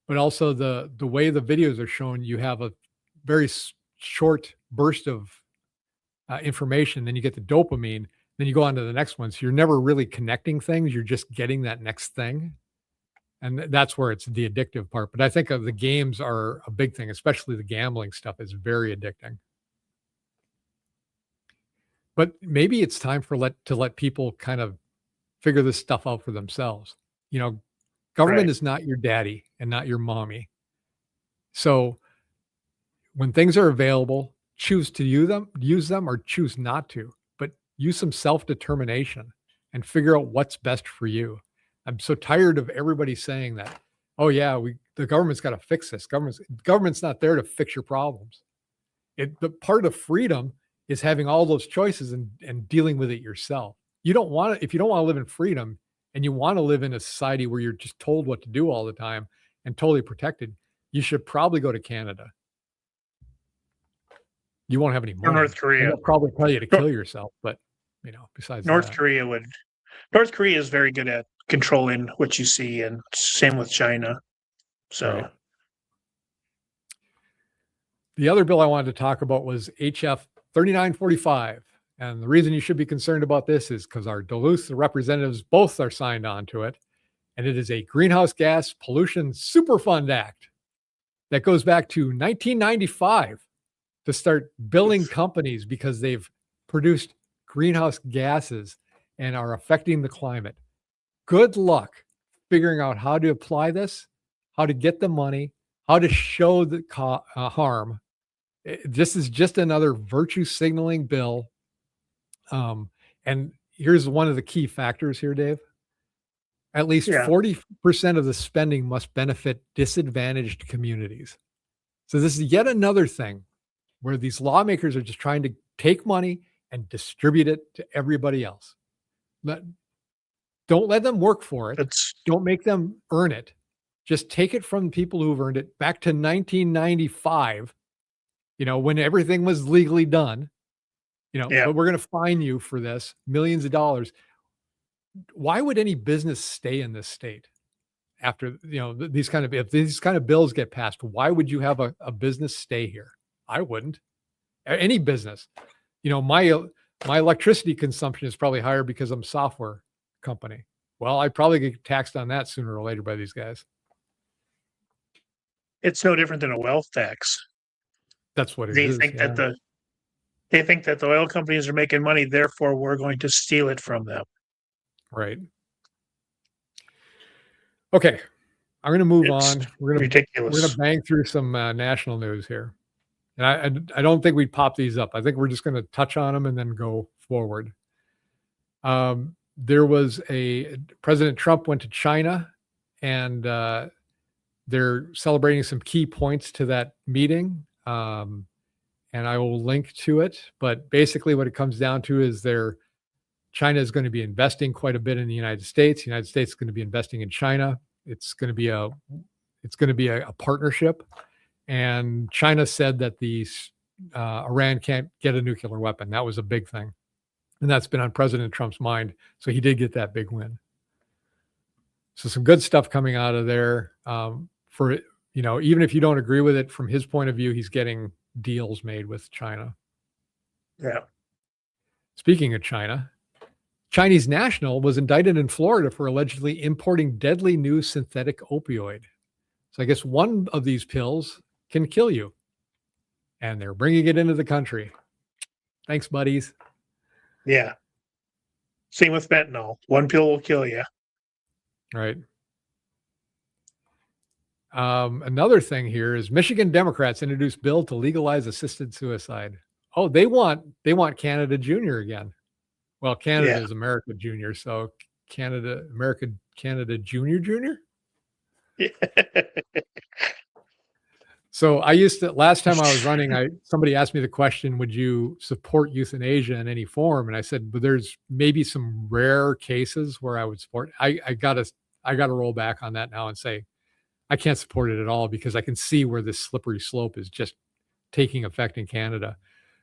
but also the way the videos are shown, you have a very short burst of information, then you get the dopamine, then you go on to the next one. So you're never really connecting things. You're just getting that next thing. And that's where it's the addictive part. But I think the games are a big thing, especially the gambling stuff is very addicting. But maybe it's time to let people kind of figure this stuff out for themselves. Government is not your daddy and not your mommy. So when things are available, choose to use them or choose not to. Use some self-determination and figure out what's best for you. I'm so tired of everybody saying that, oh yeah, the government's got to fix this. Government's not there to fix your problems. The part of freedom is having all those choices and dealing with it yourself. If you don't want to live in freedom, and you want to live in a society where you're just told what to do all the time and totally protected, you should probably go to Canada. You won't have any Or money. North And Korea. they'll probably tell you to kill yourself, but besides North that. Korea would. North Korea is very good at controlling what you see, and same with China. So, Right. The other bill I wanted to talk about was HF 3945. And the reason you should be concerned about this is because our Duluth representatives both are signed on to it. And it is a Greenhouse Gas Pollution Superfund Act that goes back to 1995 to start billing companies because they've produced greenhouse gases and are affecting the climate. Good luck figuring out how to apply this, how to get the money, how to show the harm. This is just another virtue signaling bill. And here's one of the key factors here, Dave. At least 40% of the spending must benefit disadvantaged communities. So this is yet another thing where these lawmakers are just trying to take money and distribute it to everybody else. Don't let them work for it. Don't make them earn it. Just take it from people who've earned it back to 1995, when everything was legally done, but we're going to fine you for this, millions of dollars. Why would any business stay in this state after, if these kind of bills get passed? Why would you have a business stay here? I wouldn't. Any business. My electricity consumption is probably higher because I'm a software company. Well, I'd probably get taxed on that sooner or later by these guys. It's no different than a wealth tax. That's what they think that they think that the oil companies are making money, therefore we're going to steal it from them. Right. Okay. I'm going to move on. We're going to bang through some national news here. And I don't think we'd pop these up. I think we're just going to touch on them and then go forward. There was President Trump went to China, and they're celebrating some key points to that meeting. And I will link to it. But basically what it comes down to is China is going to be investing quite a bit in the United States. The United States is going to be investing in China. It's going to be a partnership. And China said that Iran can't get a nuclear weapon. That was a big thing. And that's been on President Trump's mind. So he did get that big win. So some good stuff coming out of there. Even if you don't agree with it, from his point of view, he's getting deals made with China. Yeah. Speaking of China, Chinese national was indicted in Florida for allegedly importing deadly new synthetic opioid. So I guess one of these pills can kill you. And they're bringing it into the country. Thanks, buddies. Yeah. Same with fentanyl. One pill will kill you. Right. Another thing here is Michigan Democrats introduced bill to legalize assisted suicide. Oh, they want Canada Junior again. Well, Canada is America Junior, so Canada Junior. So last time I was running, somebody asked me the question, would you support euthanasia in any form? And I said, but there's maybe some rare cases where I would support. I gotta roll back on that now and say, I can't support it at all because I can see where this slippery slope is just taking effect in Canada.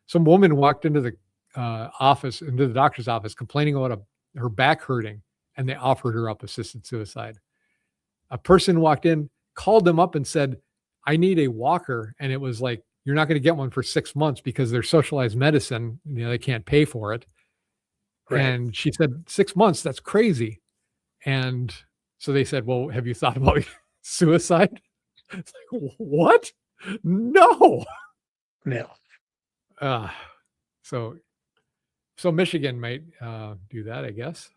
Some woman walked into the doctor's office, complaining about her back hurting, and they offered her up assisted suicide. A person walked in, called them up and said, I need a walker. And it was like, you're not going to get one for 6 months because they're socialized medicine. They can't pay for it. Right. And she said, 6 months, that's crazy. And so they said, well, have you thought about suicide? It's like, what? No. So Michigan might do that, I guess.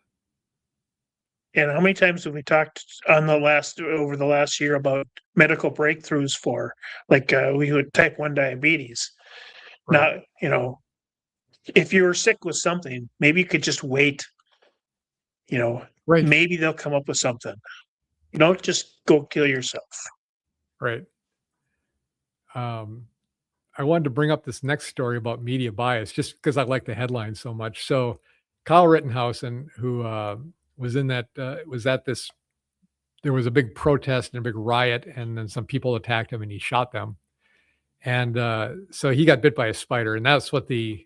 And how many times have we talked over the last year about medical breakthroughs for we would type 1 diabetes? Right. Now, if you were sick with something, maybe you could just wait. Right. Maybe they'll come up with something. Don't just go kill yourself. Right. I wanted to bring up this next story about media bias just because I like the headline so much. So Kyle Rittenhouse, who was in that was at this. There was a big protest and a big riot, and then some people attacked him, and he shot them. And so he got bit by a spider, and that's what the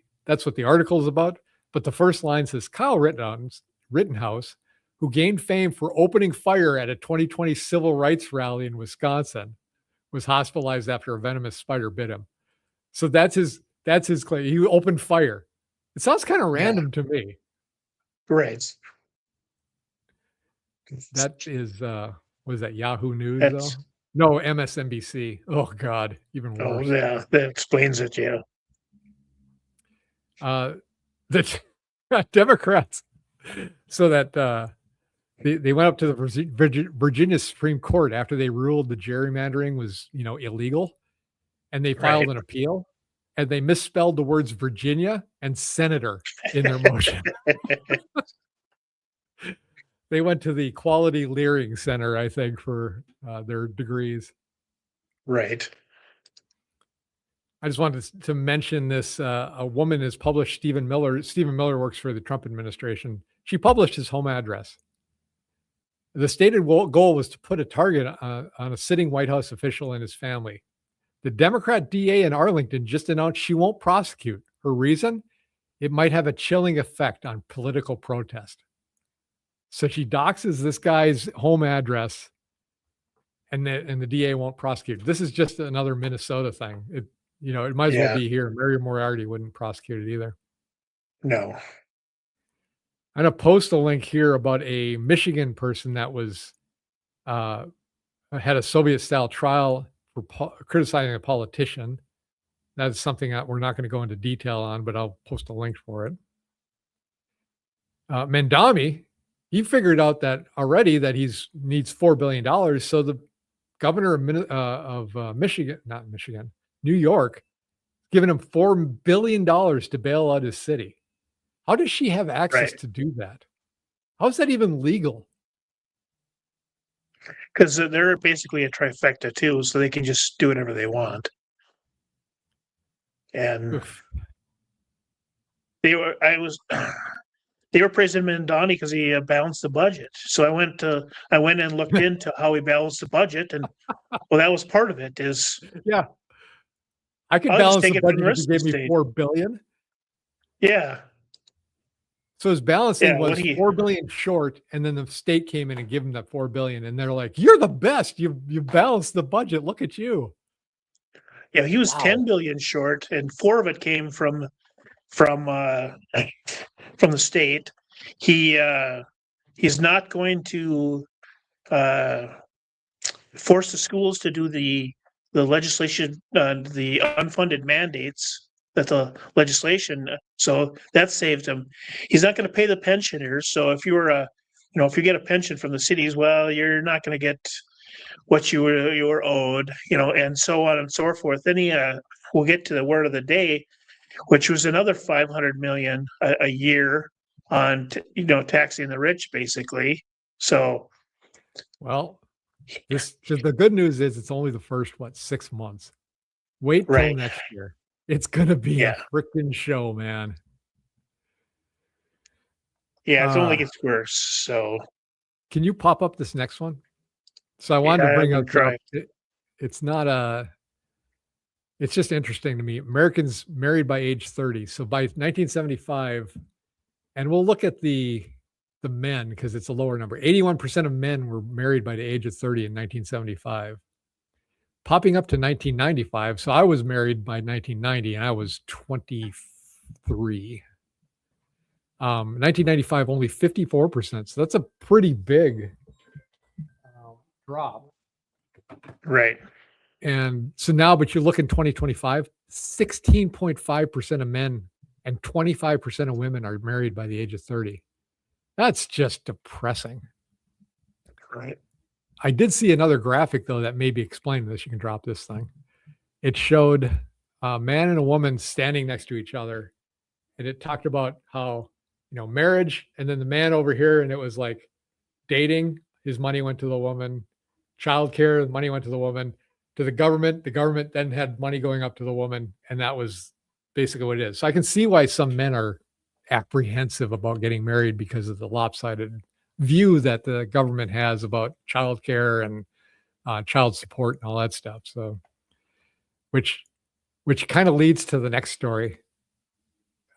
article is about. But the first line says Kyle Rittenhouse, who gained fame for opening fire at a 2020 civil rights rally in Wisconsin, was hospitalized after a venomous spider bit him. So that's his claim. He opened fire. It sounds kind of random to me. Right. That is was that Yahoo News though? No, MSNBC. Oh God, even worse. Oh yeah, that explains it. Yeah. The Democrats, so that they went up to the Virginia Supreme Court after they ruled the gerrymandering was illegal, and they filed an appeal, and they misspelled the words Virginia and senator in their motion. They went to the Quality Leering Center, I think, for their degrees. Right. I just wanted to mention this. A woman has published Stephen Miller. Stephen Miller works for the Trump administration. She published his home address. The stated goal was to put a target on a sitting White House official and his family. The Democrat DA in Arlington just announced she won't prosecute. Her reason? It might have a chilling effect on political protest. So she doxes this guy's home address, and the DA won't prosecute. This is just another Minnesota thing. It might as well be here. Mary Moriarty wouldn't prosecute it either. No. I'm going to post a link here about a Michigan person that was had a Soviet-style trial for criticizing a politician. That's something that we're not going to go into detail on, but I'll post a link for it. Mandami, he figured out that already that needs $4 billion. So the governor of New York, giving him $4 billion to bail out his city. How does she have access to do that? How is that even legal? Because they're basically a trifecta too, so they can just do whatever they want. And they were praising Mandani because he balanced the budget. So I went and looked into how he balanced the budget, and well, that was part of it. I could balance the budget if you gave me $4 billion. Yeah. So his balancing was $4 billion short, and then the state came in and gave him that $4 billion, and they're like, "You're the best. You balanced the budget. Look at you." Yeah, he was 10 billion short, and 4 of it came from the state. He's not going to force the schools to do the legislation, the unfunded mandates that the legislation. So that saved him. He's not going to pay the pensioners. So if you were if you get a pension from the cities, well, you're not going to get what you were owed, and so on and so forth. Then we'll get to the word of the day, which was another 500 million a year on taxing the rich, basically. So, well, the good news is it's only the first 6 months. Wait till next year. It's gonna be a freaking show, man. Yeah, it only gets worse. So, can you pop up this next one? So I wanted to bring up. It's not it's just interesting to me. Americans married by age 30. So by 1975, and we'll look at the men because it's a lower number. 81% of men were married by the age of 30 in 1975. Popping up to 1995. So I was married by 1990 and I was 23. 1995, only 54%. So that's a pretty big drop. Right. And so now, but you look in 2025, 16.5% of men and 25% of women are married by the age of 30. That's just depressing. Right. I did see another graphic, though, that maybe explained this. You can drop this thing. It showed a man and a woman standing next to each other. And it talked about how, marriage, and then the man over here, and it was like dating, his money went to the woman, childcare, money went to the woman, to the government then had money going up to the woman, and that was basically what it is. So I can see why some men are apprehensive about getting married because of the lopsided view that the government has about childcare and child support and all that stuff. So, which kind of leads to the next story.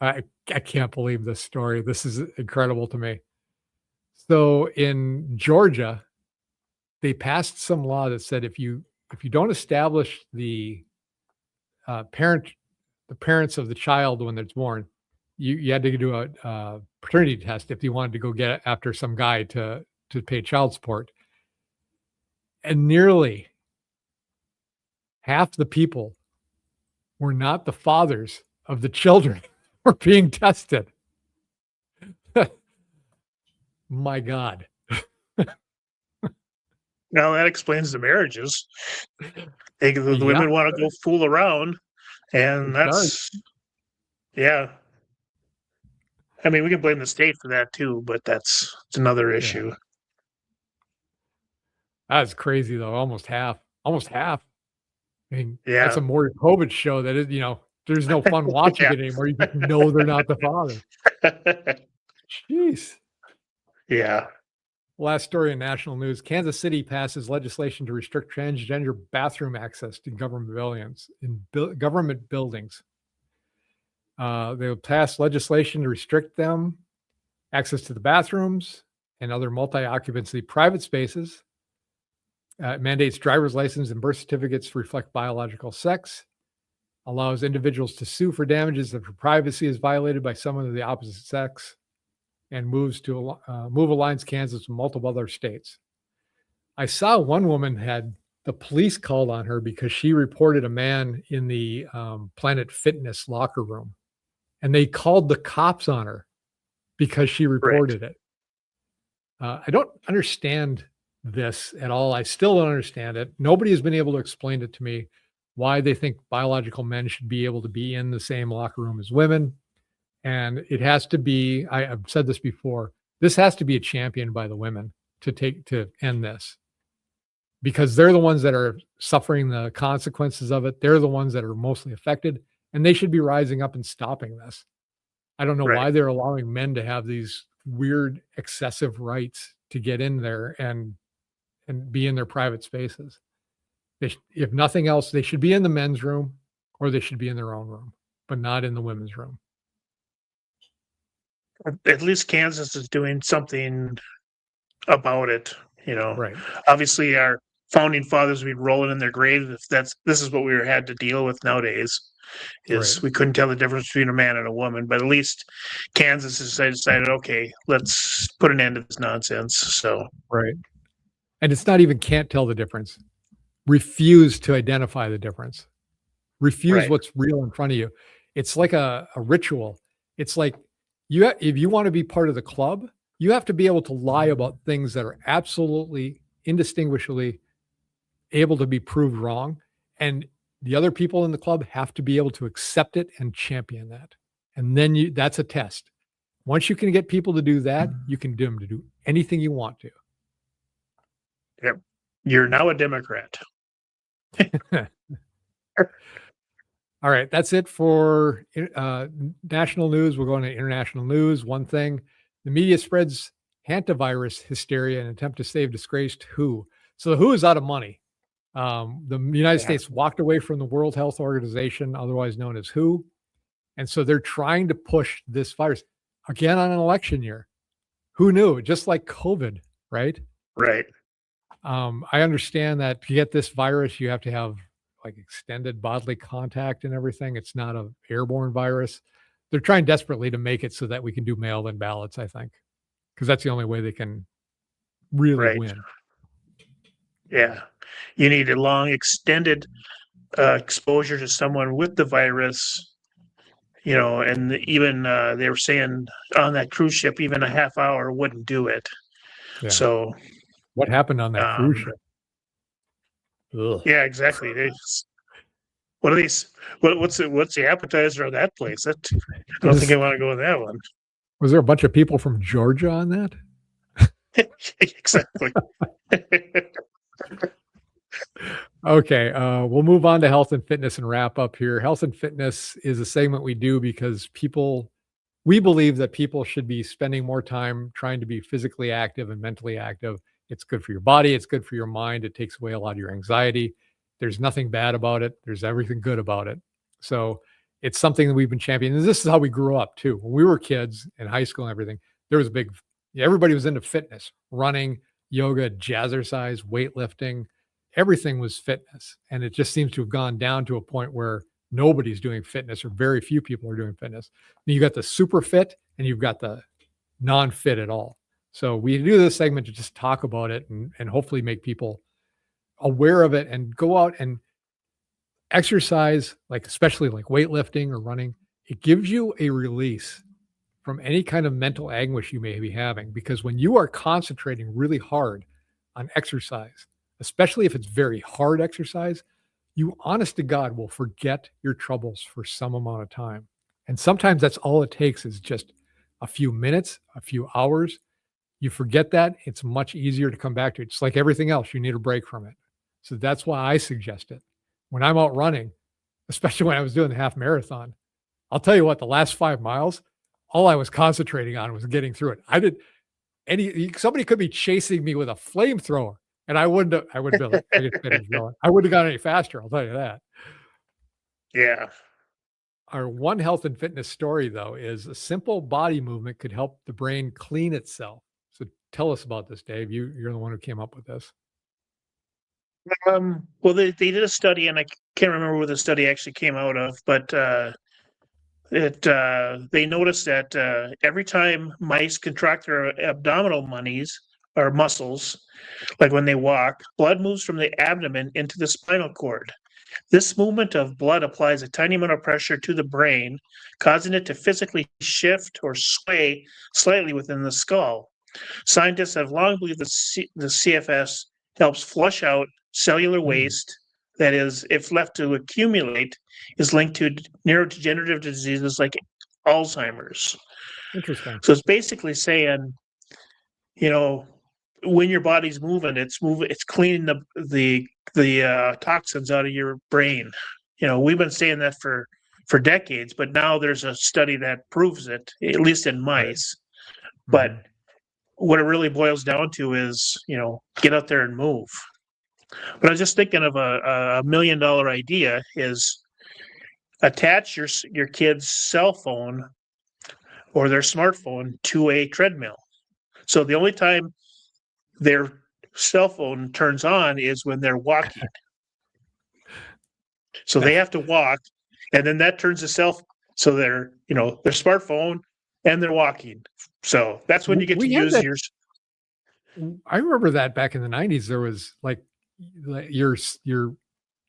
I can't believe this story. This is incredible to me. So in Georgia, they passed some law that said if you don't establish the parents of the child when it's born, you had to do a paternity test if you wanted to go get after some guy to pay child support. And nearly half the people were not the fathers of the children were being tested. My God. Now that explains the marriages. The Yeah, women want to go fool around, and it that's does. yeah. I mean, we can blame the state for that too, but it's another Yeah. issue. That's crazy though. Almost half. I mean, Yeah. that's a Maury Povich show that is, there's no fun watching Yeah. it anymore. You just know they're not the father. Jeez. Yeah. Last story in national news. Kansas City passes legislation to restrict transgender bathroom access to government buildings. They'll pass legislation to restrict them access to the bathrooms and other multi-occupancy private spaces. It mandates driver's license and birth certificates to reflect biological sex. Allows individuals to sue for damages if privacy is violated by someone of the opposite sex. And move aligns Kansas with multiple other states. I saw one woman had the police called on her because she reported a man in the Planet Fitness locker room, and they called the cops on her because she reported it. I don't understand this at all. I still don't understand it. Nobody has been able to explain it to me why they think biological men should be able to be in the same locker room as women. And it has to be, I've said this before, this has to be a champion by the women to end this, because they're the ones that are suffering the consequences of it. They're the ones that are mostly affected, and they should be rising up and stopping this. I don't know why they're allowing men to have these weird excessive rights to get in there and be in their private spaces. If nothing else, they should be in the men's room, or they should be in their own room, but not in the women's room. At least Kansas is doing something about it, Right. Obviously our founding fathers would be rolling in their grave if this is what we had to deal with nowadays, is we couldn't tell the difference between a man and a woman. But at least Kansas has decided, okay, let's put an end to this nonsense. So right. And it's not even can't tell the difference. Refuse to identify the difference. Refuse what's real in front of you. It's like a ritual. It's like if you want to be part of the club, you have to be able to lie about things that are absolutely indistinguishably able to be proved wrong. And the other people in the club have to be able to accept it and champion that. And then that's a test. Once you can get people to do that, you can do them to do anything you want to. Yep. You're now a Democrat. All right, that's it for national news. We're going to international news. One thing, the media spreads hantavirus hysteria in an attempt to save disgraced WHO. So the WHO is out of money. The United States walked away from the World Health Organization, otherwise known as WHO. And so they're trying to push this virus again on an election year. Who knew? Just like COVID, right? Right. I understand that to get this virus, you have to have like extended bodily contact and everything. It's not an airborne virus. They're trying desperately to make it so that we can do mail-in ballots, I think, because that's the only way they can really win. Yeah. You need a long extended exposure to someone with the virus, and even they were saying on that cruise ship, even a half hour wouldn't do it. Yeah. So what happened on that cruise ship? Ugh. Yeah, exactly. What are these? What's the appetizer of that place? I don't think I want to go with that one. Was there a bunch of people from Georgia on that? Exactly. Okay, we'll move on to health and fitness and wrap up here. Health and fitness is a segment we do because we believe that people should be spending more time trying to be physically active and mentally active. It's good for your body. It's good for your mind. It takes away a lot of your anxiety. There's nothing bad about it. There's everything good about it. So it's something that we've been championing. And this is how we grew up too. When we were kids in high school and everything, there was a big, everybody was into fitness, running, yoga, jazzercise, weightlifting. Everything was fitness. And it just seems to have gone down to a point where nobody's doing fitness, or very few people are doing fitness. And you got the super fit and you've got the non-fit at all. So we do this segment to just talk about it and hopefully make people aware of it and go out and exercise, like especially like weightlifting or running. It gives you a release from any kind of mental anguish you may be having, because when you are concentrating really hard on exercise, especially if it's very hard exercise, you honest to God will forget your troubles for some amount of time. And sometimes that's all it takes, is just a few minutes, a few hours. You forget that, it's much easier to come back to it. It's like everything else, you need a break from it. So that's why I suggest it. When I'm out running, especially when I was doing the half marathon, I'll tell you what, the last 5 miles, all I was concentrating on was getting through it. Somebody could be chasing me with a flamethrower and I wouldn't be able to finish going. I wouldn't have gone any faster, I'll tell you that. Yeah. Our one health and fitness story, though, is a simple body movement could help the brain clean itself. So tell us about this, Dave. You're the one who came up with this. Well, they did a study, and I can't remember where the study actually came out of, but they noticed that every time mice contract their abdominal muscles, like when they walk, blood moves from the abdomen into the spinal cord. This movement of blood applies a tiny amount of pressure to the brain, causing it to physically shift or sway slightly within the skull. Scientists have long believed the CFS helps flush out cellular waste that is, if left to accumulate, is linked to neurodegenerative diseases like Alzheimer's. Interesting. So it's basically saying, when your body's moving, it's cleaning the toxins out of your brain. We've been saying that for decades, but now there's a study that proves it, at least in mice. Right. But what it really boils down to is, get out there and move. But I was just thinking of a $1 million idea is attach your kid's cell phone or their smartphone to a treadmill. So the only time their cell phone turns on is when they're walking. So they have to walk, and then that turns itself. So their smartphone and they're walking. So that's when you get to use yours. I remember that back in the 90s, there was like your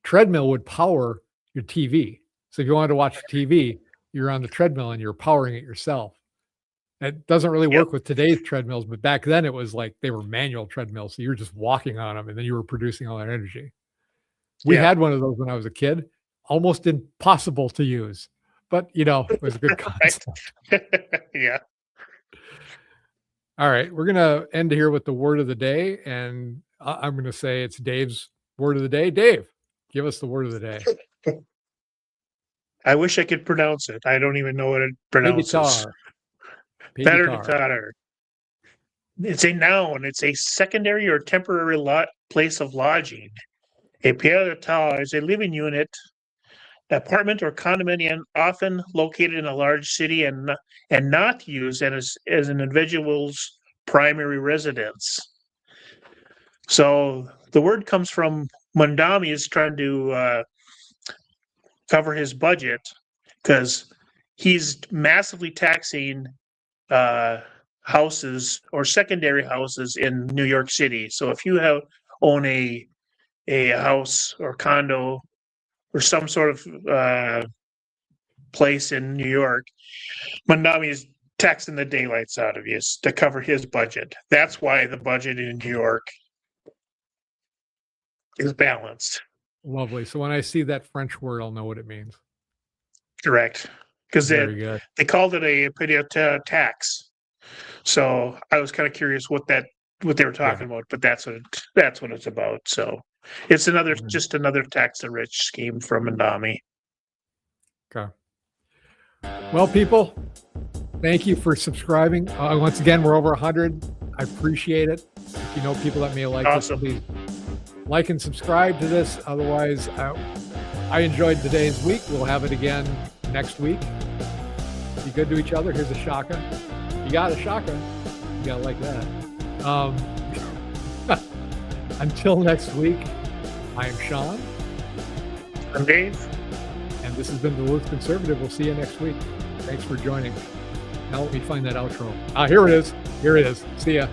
treadmill would power your TV. So if you wanted to watch TV, you're on the treadmill and you're powering it yourself. That doesn't really work with today's treadmills, but back then it was like they were manual treadmills. So you were just walking on them and then you were producing all that energy. We had one of those when I was a kid, almost impossible to use, but it was a good concept. Yeah. All right. We're going to end here with the word of the day. And I'm going to say it's Dave's word of the day. Dave, give us the word of the day. I wish I could pronounce it. I don't even know what it pronounces. Better. It's a noun. It's a secondary or temporary place of lodging. A pied-à-terre is a living unit, apartment, or condominium, often located in a large city and not used as an individual's primary residence. So the word comes from Mondami is trying to cover his budget because he's massively taxing houses or secondary houses in New York City. So if you own a house or condo or some sort of place in New York, Mondami is taxing the daylights out of you to cover his budget. That's why the budget in New York is balanced. Lovely. So when I see that French word, I'll know what it means. Correct. Because they called it a pied-à-terre tax. So I was kind of curious what they were talking about, but that's what it's about. So it's just another tax the rich scheme from Mondami. Okay. Well, people, Thank you for subscribing. Once again, we're over 100. I appreciate it. If you know people that may like Awesome. this, please like and subscribe to this. Otherwise, I enjoyed today's week. We'll have it again next week. Be good to each other. Here's a shaka. You got a shaka. You gotta like that. Until next week, I am Sean. I'm Dave. And this has been Duluth Conservative. We'll see you next week. Thanks for joining. Now let me find that outro. Here it is. Here it is. See ya.